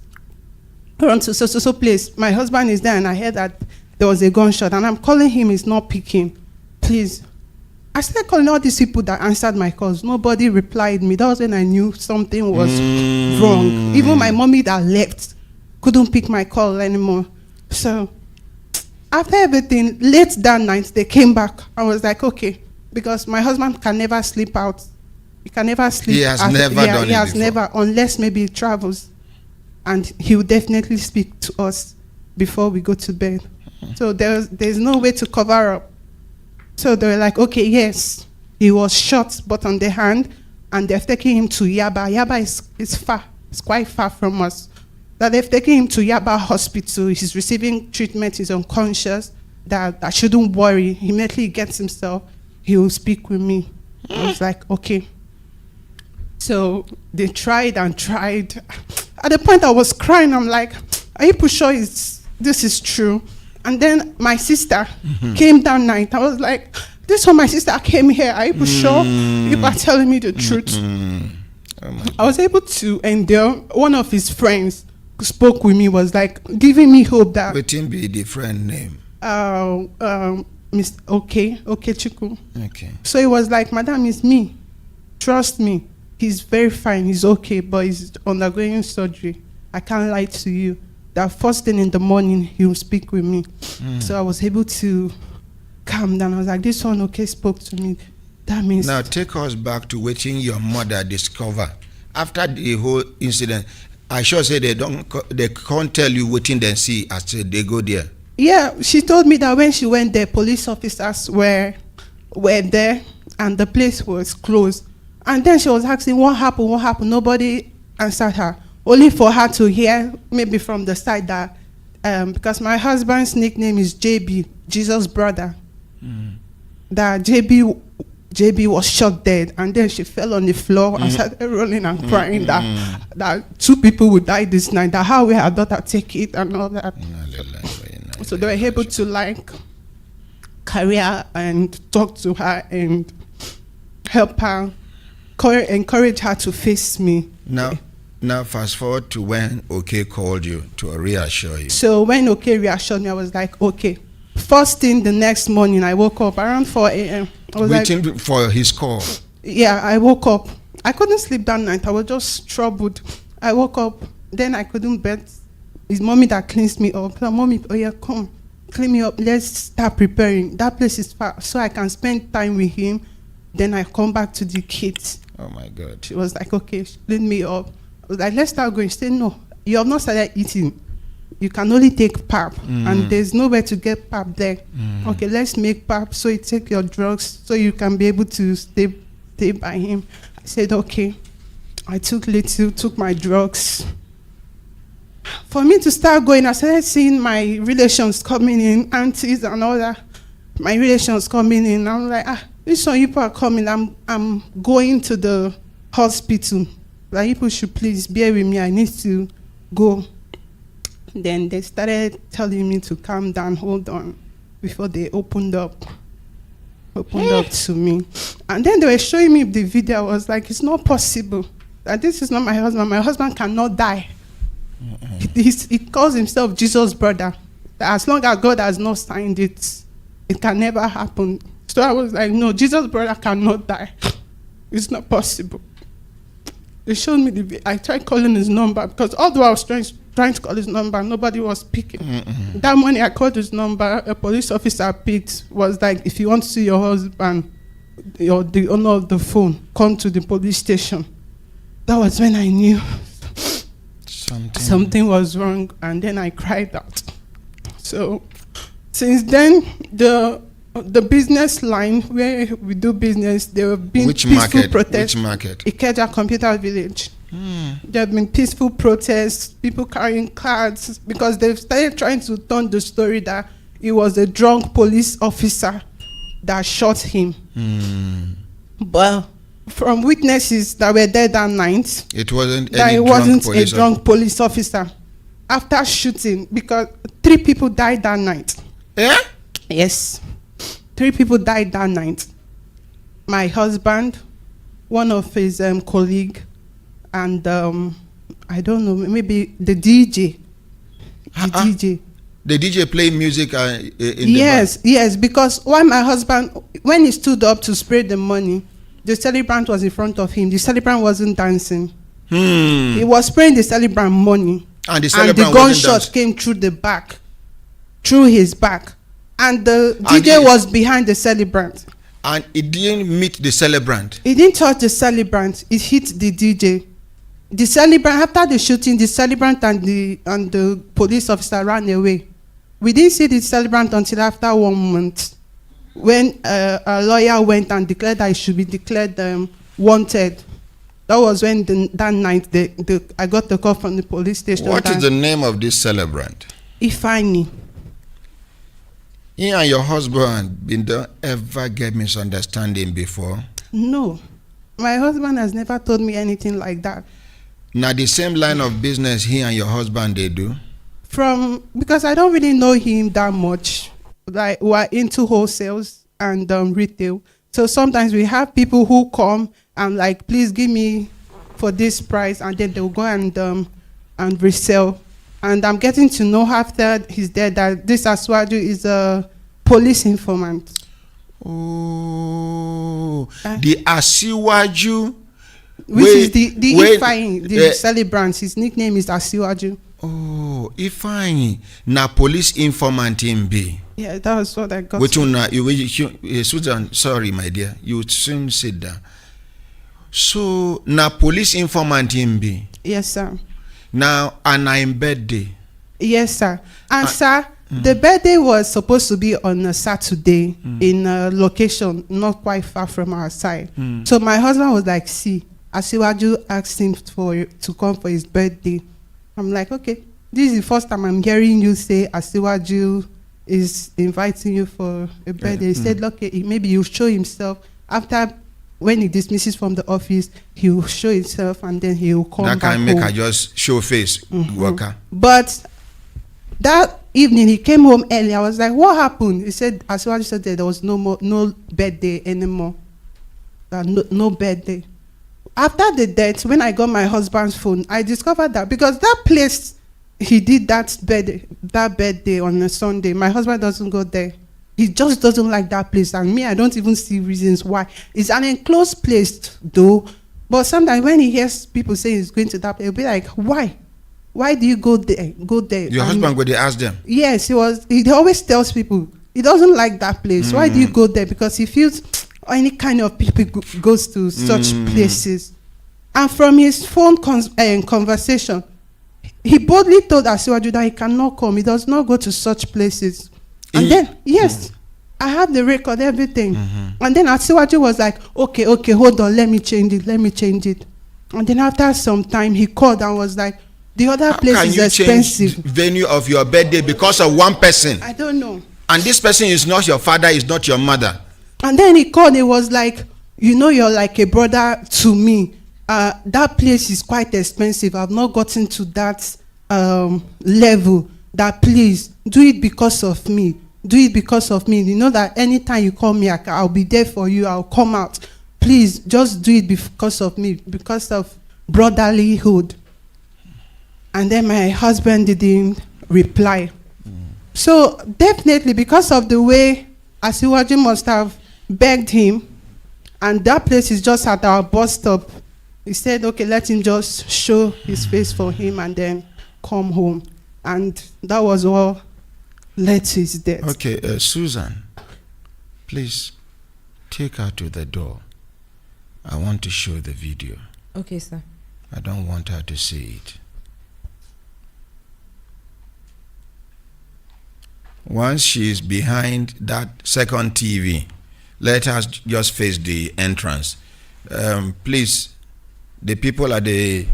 Run to so place. My husband is there, and I heard that there was a gunshot. And I'm calling him. He's not picking. Please. I started calling all these people that answered my calls. Nobody replied me. That was when I knew something was wrong. Even my mommy that left couldn't pick my call anymore. So after everything, late that night, they came back. I was like, okay, because my husband can never sleep out. He can never sleep. He has never done it before. He has never, unless maybe he travels. And he will definitely speak to us before we go to bed. So there's no way to cover up. So they were like, okay, yes, he was shot, but on the hand, and they've taken him to Yaba. Yaba is far. It's quite far from us. That they've taken him to Yaba Hospital. He's receiving treatment. He's unconscious. That I shouldn't worry. Immediately he gets himself, he will speak with me. I was like, okay. So they tried and tried. At the point I was crying, I'm like, are you sure this is true? And then my sister came that night. I was like, this one, my sister came here. Are you sure you are telling me the truth? I was able to endure. One of his friends who spoke with me was like giving me hope that. What him be the friend name? Miss Okay Chiku. Okay. So it was like, Madam, it's me. Trust me. He's very fine. He's okay, but he's undergoing surgery. I can't lie to you. That first thing in the morning, he will speak with me. So I was able to calm down. I was like, this one, okay, spoke to me. That means... Now, take us back to waiting your mother discover. After the whole incident, I sure say they can't tell you waiting then see as they go there. Yeah, she told me that when she went there, police officers were there, and the place was closed. And then she was asking, what happened? Nobody answered her. Only for her to hear, maybe from the side that, because my husband's nickname is JB, Jesus' brother, that JB was shot dead. And then she fell on the floor and started rolling and crying that 2 people would die this night, that how will her daughter take it and all that. So they were able to like carry her and talk to her and help her, encourage her to face me. Now fast forward to when OK called you to reassure you. So when OK reassured me, I was like, okay. First thing the next morning, I woke up around 4 a.m. Waiting for his call. Yeah, I woke up. I couldn't sleep that night. I was just troubled. I woke up. Then I couldn't bed. It's mommy that cleans me up. So, mommy, oh yeah, come. Clean me up. Let's start preparing. That place is far, so I can spend time with him. Then I come back to the kids. Oh, my God. She was like, okay, she cleaned me up. I was like, let's start going. She said, no, you have not started eating. You can only take pap, and there's nowhere to get pap there. Okay, let's make pap so you take your drugs so you can be able to stay by him. I said, okay. I took my drugs. For me to start going, I started seeing my relations coming in, aunties and all that. My relations coming in. I'm like, these some people are coming. I'm going to the hospital. Like, people should please bear with me. I need to go. Then they started telling me to calm down, hold on, before they opened up to me. And then they were showing me the video. I was like, it's not possible. That this is not my husband. My husband cannot die. He calls himself Jesus' brother. That as long as God has not signed it, it can never happen. So I was like, no, Jesus' brother cannot die. It's not possible. They showed me I tried calling his number because although I was trying to call his number, nobody was picking. That morning I called his number, a police officer picked, was like, if you want to see your husband, or the owner of the phone, come to the police station. That was when I knew something was wrong, and then I cried out. So since then, the business line where we do business, there have been peaceful protests. Which market? Ikeja Computer Village. There have been peaceful protests, people carrying cards, because they've started trying to turn the story that it was a drunk police officer that shot him. But from witnesses that were there that night, it wasn't a drunk police officer. After shooting, because 3 people died that night. Yeah? Yes. 3 people died that night. My husband, one of his colleague, and I don't know, maybe the DJ. The DJ playing music in yes, the bar? Yes, because when my husband, when he stood up to spray the money, the celebrant was in front of him. The celebrant wasn't dancing. He was spraying the celebrant money. And the gunshot came through the back, through his back. And the DJ was behind the celebrant. And it didn't meet the celebrant? It didn't touch the celebrant. It hit the DJ. The celebrant, after the shooting, the celebrant and the police officer ran away. We didn't see the celebrant until after 1 month, when a lawyer went and declared that he should be declared wanted. That was when that night I got the call from the police station. What is the name of this celebrant? Ifeanyi. You and your husband don't ever get misunderstanding before? No. My husband has never told me anything like that. Now the same line of business he and your husband they do? Because I don't really know him that much. Like, we're into wholesales and retail. So sometimes we have people who come and like, please give me for this price, and then they'll go and resell. And I'm getting to know after he's dead that this Aswaju is a police informant. Oh, the Asiwaju, which is the Ifeanyi, the celebrant. His nickname is Asiwaju. Oh, Ifeanyi, na police informant him be. Yeah, that was what I got. Which one? Susan, sorry, my dear, you soon sit down. So, na police informant him be. Yes, sir. Now, and I'm birthday. Yes, sir. And sir, the birthday was supposed to be on a Saturday in a location not quite far from our side. So my husband was like, see, Asiwaju asked him to come for his birthday. I'm like, okay, this is the first time I'm hearing you say Asiwaju is inviting you for a birthday. He said, okay, maybe he'll show himself. After, when he dismisses from the office, he will show himself and then he will come back home. That can make her just show face, worker. But that evening, he came home early. I was like, what happened? He said, Asiwaju said that there was no birthday anymore. No birthday. After the death, when I got my husband's phone, I discovered that because that place he did that birthday on a Sunday, my husband doesn't go there. He just doesn't like that place, and me, I don't even see reasons why. It's an enclosed place though, but sometimes when he hears people say he's going to that place, he'll be like, why? Why do you go there? Your husband go there, ask them? Yes, he always tells people he doesn't like that place. Why do you go there? Because he feels any kind of people goes to such places. And from his phone conversation, he boldly told Asiwaju that he cannot come. He does not go to such places. And then, yes, I have the record, everything. And then Asiwaju was like, okay, hold on, let me change it. And then after some time, he called and was like, the other place is expensive. Change venue of your birthday because of one person? I don't know. And this person is not your father, is not your mother. And then he called, he was like, you're like a brother to me. That place is quite expensive. I've not gotten to that level. That please, do it because of me. Do it because of me. You know that anytime you call me, I'll be there for you. I'll come out. Please, just do it because of me, because of brotherlyhood. And then my husband didn't reply. So definitely because of the way Asiwaju must have begged him, and that place is just at our bus stop. He said, okay, let him just show his face for him and then come home. And that was all led to his death. Okay, Susan, please take her to the door. I want to show the video. Okay, sir. I don't want her to see it. Once she is behind that second TV, let us just face the entrance. Please, the people at the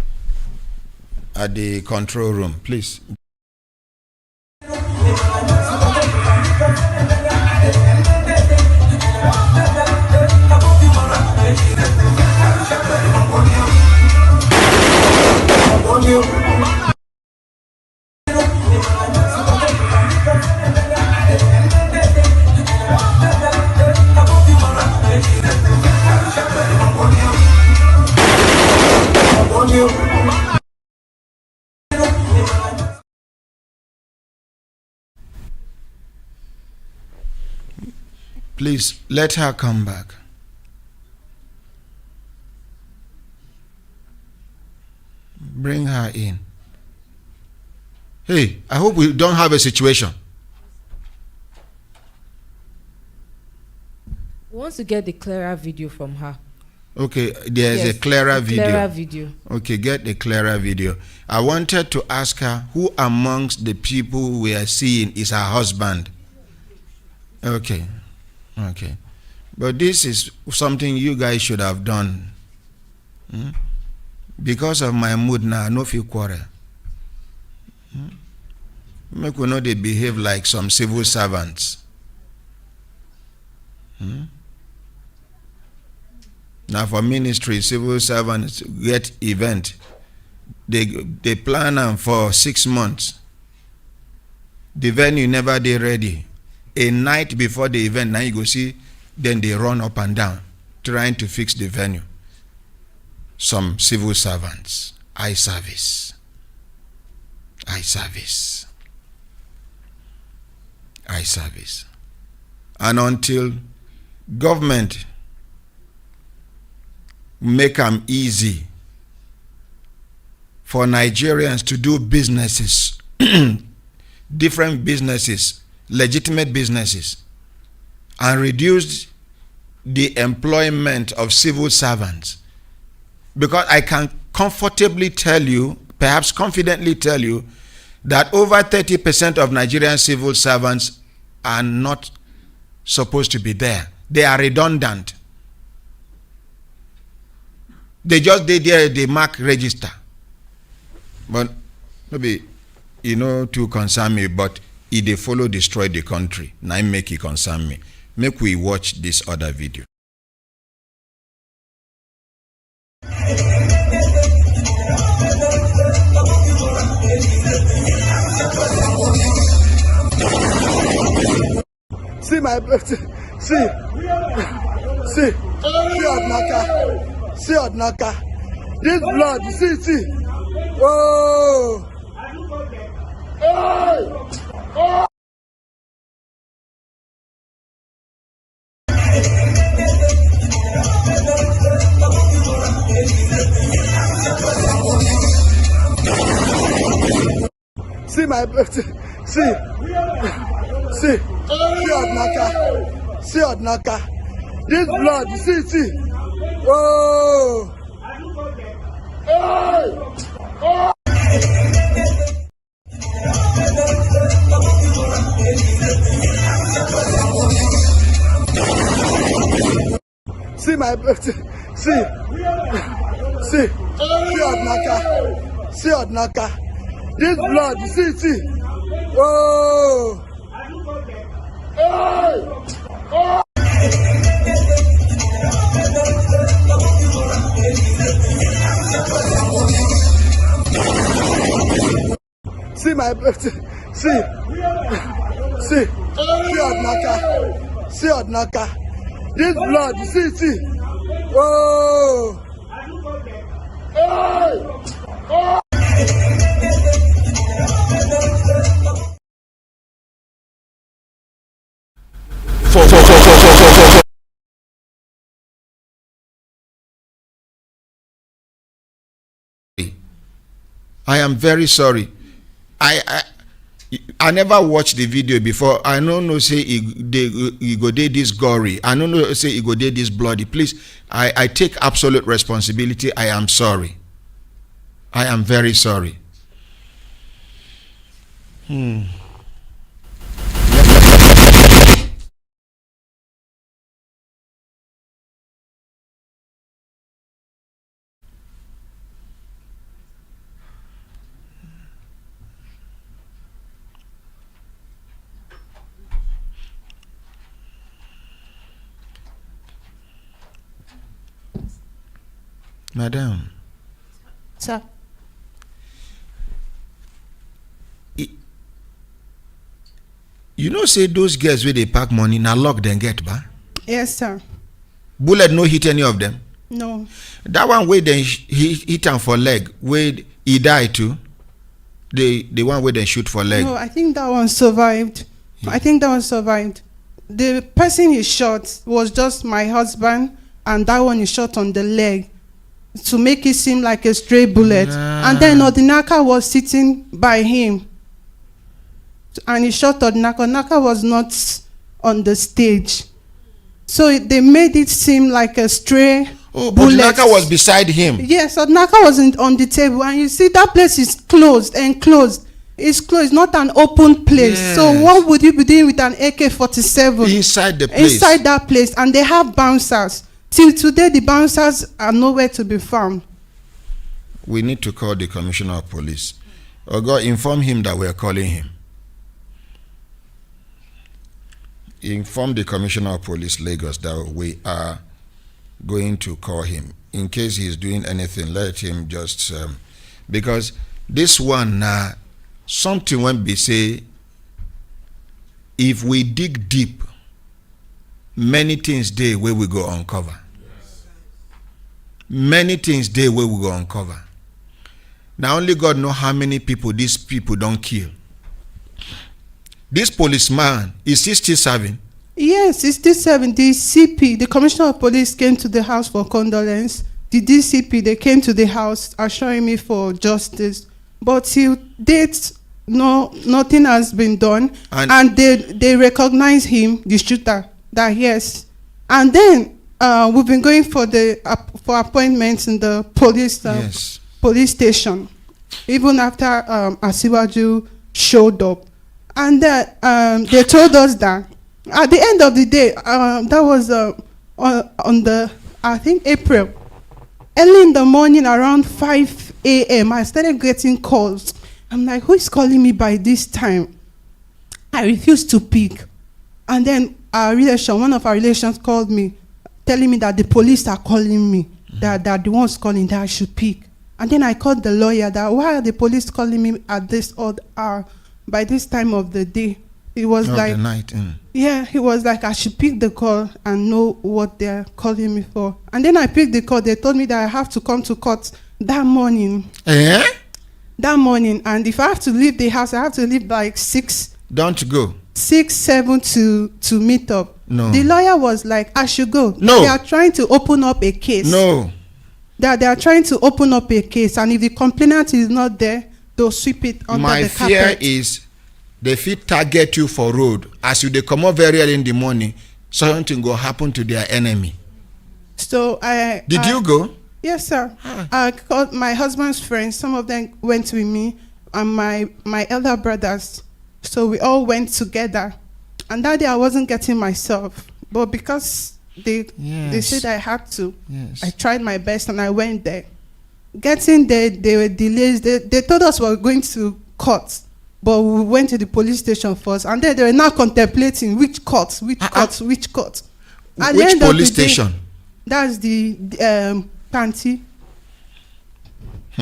control room, please. Please, let her come back. Bring her in. Hey, I hope we don't have a situation. We want to get the clearer video from her. Okay, there's Yes, a clearer video. Clearer video. Okay, get the clearer video. I wanted to ask her who amongst the people we are seeing is her husband. Okay, okay. But this is something you guys should have done. Because of my mood now, I no feel quarrel. Make we know they behave like some civil servants. Now for ministry, civil servants get event. They plan them for 6 months. The venue never they ready. A night before the event, now you go see, then they run up and down trying to fix the venue. Some civil servants, eye service. And until government make them easy for Nigerians to do businesses, different businesses, legitimate businesses, and reduce the employment of civil servants. Because I can comfortably tell you, perhaps confidently tell you, that over 30% of Nigerian civil servants are not supposed to be there. They are redundant. They just did there, they mark register. But maybe, to concern me, but if they follow destroy the country, now make it concern me. Make we watch this other video. See my see Odnaka. This blood, see. Oh. See my see Odnaka. This blood, see. Oh. See my see Odnaka. This blood, see. Oh. See my see Odnaka. This blood, see. Oh. I am very sorry. I never watched the video before. I don't know say he go dey this gory. I don't know say he go dey this bloody. Please, I take absolute responsibility. I am sorry. I am very sorry. Madam. Sir. You know say those girls where they pack money, now lock them get ba? Yes, sir. Bullet no hit any of them? No. That one where they hit him for leg, where he died too? The one where they shoot for leg? No, I think that one survived. Yeah. I think that one survived. The person he shot was just my husband, and that one he shot on the leg to make it seem like a stray bullet. And then Odinaka was sitting by him. And he shot Odinaka. Odinaka was not on the stage. So they made it seem like a stray bullet. Odinaka was beside him? Yes, Odinaka was on the table. And you see that place is closed and closed. It's closed, not an open place. Yes. So what would you be doing with an AK-47? Inside the place. Inside that place. And they have bouncers. Till today, the bouncers are nowhere to be found. We need to call the commissioner of police. Ogo, inform him that we are calling him. Inform the commissioner of police, Lagos, that we are going to call him. In case he is doing anything, let him just... because this one, something when we say, if we dig deep, many things there where we go uncover. Many things there where we go uncover. Now only God know how many people these people don't kill. This policeman, is he still serving? Yes, he's still serving. The CP, the commissioner of police, came to the house for condolence. The DCP, they came to the house assuring me for justice. But till date, nothing has been done. And they recognize him, the shooter, that yes. And then we've been going for appointments in the police station, even after Asiwaju showed up. And they told us that at the end of the day, that was on the, I think, April. Early in the morning, around 5 a.m., I started getting calls. I'm like, who is calling me by this time? I refused to pick. And then one of our relations called me, telling me that the police are calling me, that the ones calling, that I should pick. And then I called the lawyer that, why are the police calling me at this odd hour, by this time of the day? It was like, the night. Yeah, he was like, I should pick the call and know what they're calling me for. And then I picked the call. They told me that I have to come to court that morning. That morning. And if I have to leave the house, I have to leave like 6. Don't go. 6, 7 to meet up. No. The lawyer was like, I should go. No. They are trying to open up a case. No. That they are trying to open up a case. And if the complainant is not there, they'll sweep it under the carpet. My fear is they fit target you for road. As you they come up very early in the morning, something will happen to their enemy. So Did you go? Yes, sir. I called my husband's friends. Some of them went with me, and my elder brothers. So we all went together. And that day I wasn't getting myself. But because they said I had to, I tried my best and I went there. Getting there, there were delays. They told us we were going to court. But we went to the police station first. And then they were now contemplating which court. Which police station? That's the Panty.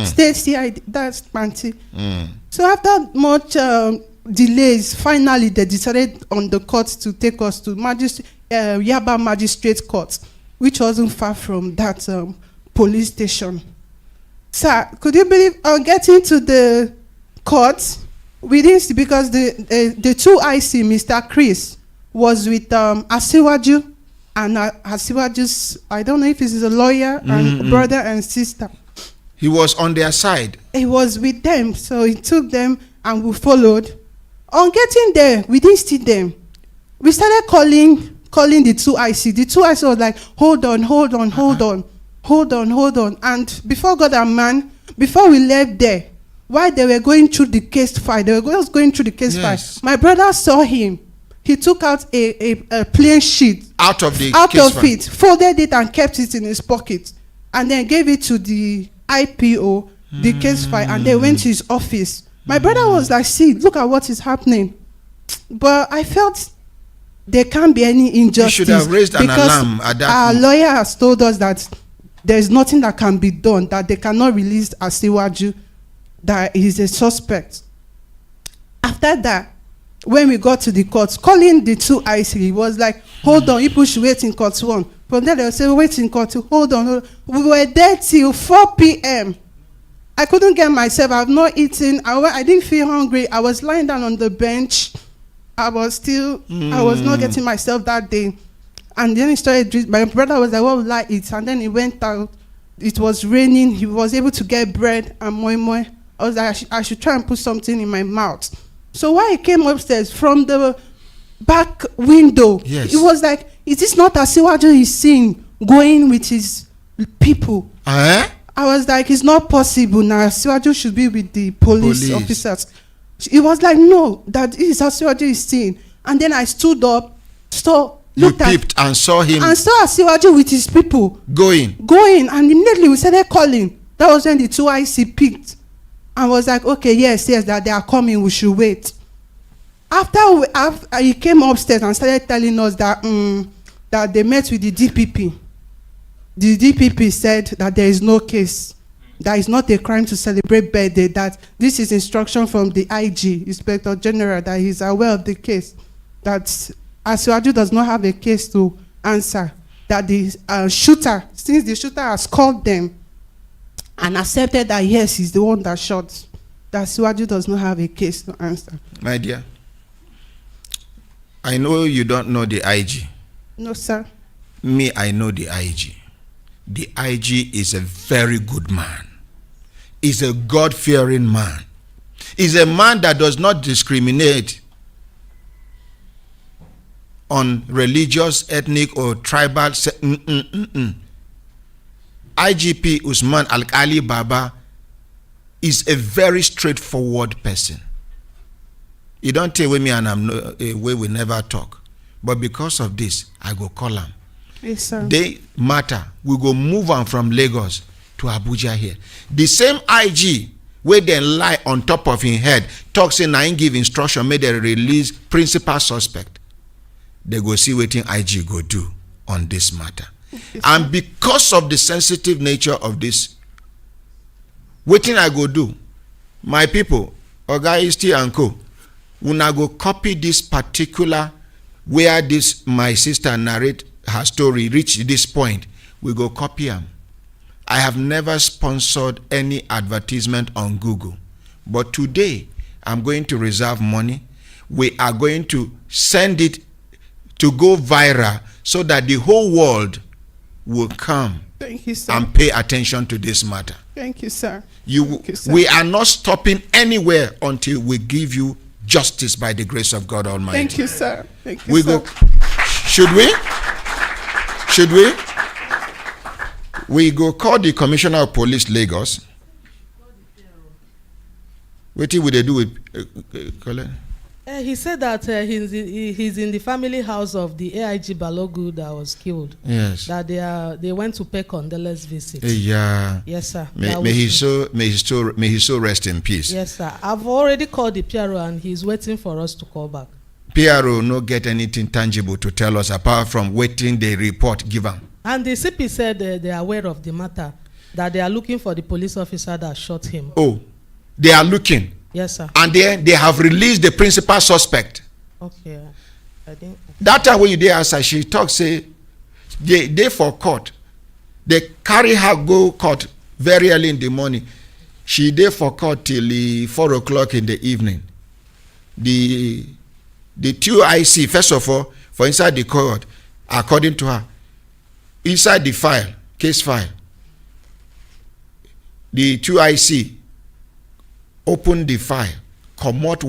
State CID, that's Panty. So after much delays, finally they decided on the court to take us to Yaba Magistrate Court, which wasn't far from that police station. Sir, could you believe getting to the court, we didn't see, because the two IC, Mr. Chris, was with Asiwaju, and Asiwaju's, I don't know if he's a lawyer, and brother and sister. He was on their side. he was with them, so he took them and we followed. On getting there, we didn't see them. We started calling the 2IC. The 2IC was like, hold on. And before God and man, before we left there, while they were going through the case file, file, my brother saw him. He took out a plain sheet out of it, folded it and kept it in his pocket, and then gave it to the IPO, the case file, and they went to his office. My brother was like, see, look at what is happening. But I felt there can't be any injustice. You should have raised an alarm at that our moment. lawyer has told us that there is nothing that can be done, that they cannot release Asiwaju, that he is a suspect. After that, when we got to the court, calling the 2IC, he was like, hold on, people should wait in court 1. From there, they would say, wait in court 2, hold on. We were there till 4 p.m. I couldn't get myself. I've not eaten. I didn't feel hungry. I was lying down on the bench. I was not getting myself that day. And then he started drinking. My brother was like, what will I eat? And then he went out. It was raining. He was able to get bread and moi moi. I was like, I should try and put something in my mouth. So while he came upstairs from the back window, it was like, is this not Asiwaju he's seeing going with his people? I was like, it's not possible now. Asiwaju should be with the police officers. He was like, no, that is Asiwaju is seeing. And then I stood up, looked and saw him. And saw Asiwaju with his people. Going. And immediately we started calling. That was when the 2IC picked. And was like, okay, yes, that they are coming, we should wait. After he came upstairs and started telling us that that they met with the DPP. The DPP said that there is no case. That is not a crime to celebrate birthday. That this is instruction from the IG, Inspector General, that he's aware of the case. That Asiwaju does not have a case to answer. That the shooter, since the shooter has called them, and accepted that yes, he's the one that shot, that Asiwaju does not have a case to answer. My dear, I know you don't know the IG. No, sir. Me, I know the IG. The IG is a very good man. He's a God-fearing man. He's a man that does not discriminate on religious, ethnic, or tribal. IGP Usman Al-Ali Baba is a very straightforward person. He don't tell me and I'm a way we never talk. But because of this, I go call him. Yes, sir. They matter. We go move on from Lagos to Abuja here. The same IG where they lie on top of his head, talk saying I ain't give instruction, made they release principal suspect. They go see what IG go do on this matter. And because of the sensitive nature of this, what I go do, my people, Oga Isti and Co, when I go copy this particular, where this my sister narrate her story reach this point, we go copy them. I have never sponsored any advertisement on Google, but today I'm going to reserve money. We are going to send it to go viral so that the whole world will come. Thank you, sir. And pay attention to this matter. Thank you, sir. Thank you, sir. We are not stopping anywhere until we give you justice by the grace of God Almighty. Thank you, sir. Thank you, we sir. Go. Should we? We go call the Commissioner of Police Lagos. What will they do with Colin? He said that he's in the family house of the AIG Balogu that was killed. Yes. That they went to pay condolence visit. Yeah. Yes, sir. May his soul rest in peace. Yes, sir. I've already called the PRO and he's waiting for us to call back. PRO no get anything tangible to tell us apart from waiting the report given. And the CP said they are aware of the matter, that they are looking for the police officer that shot him. Oh, they are looking. Yes, sir. And they have released the principal suspect. Okay. That time when you dey answer, she talk say they for court. They carry her go court very early in the morning. She dey for court till 4 o'clock in the evening. The 2IC, first of all, for inside the court, according to her, inside the file, case file, the 2IC open the file, comot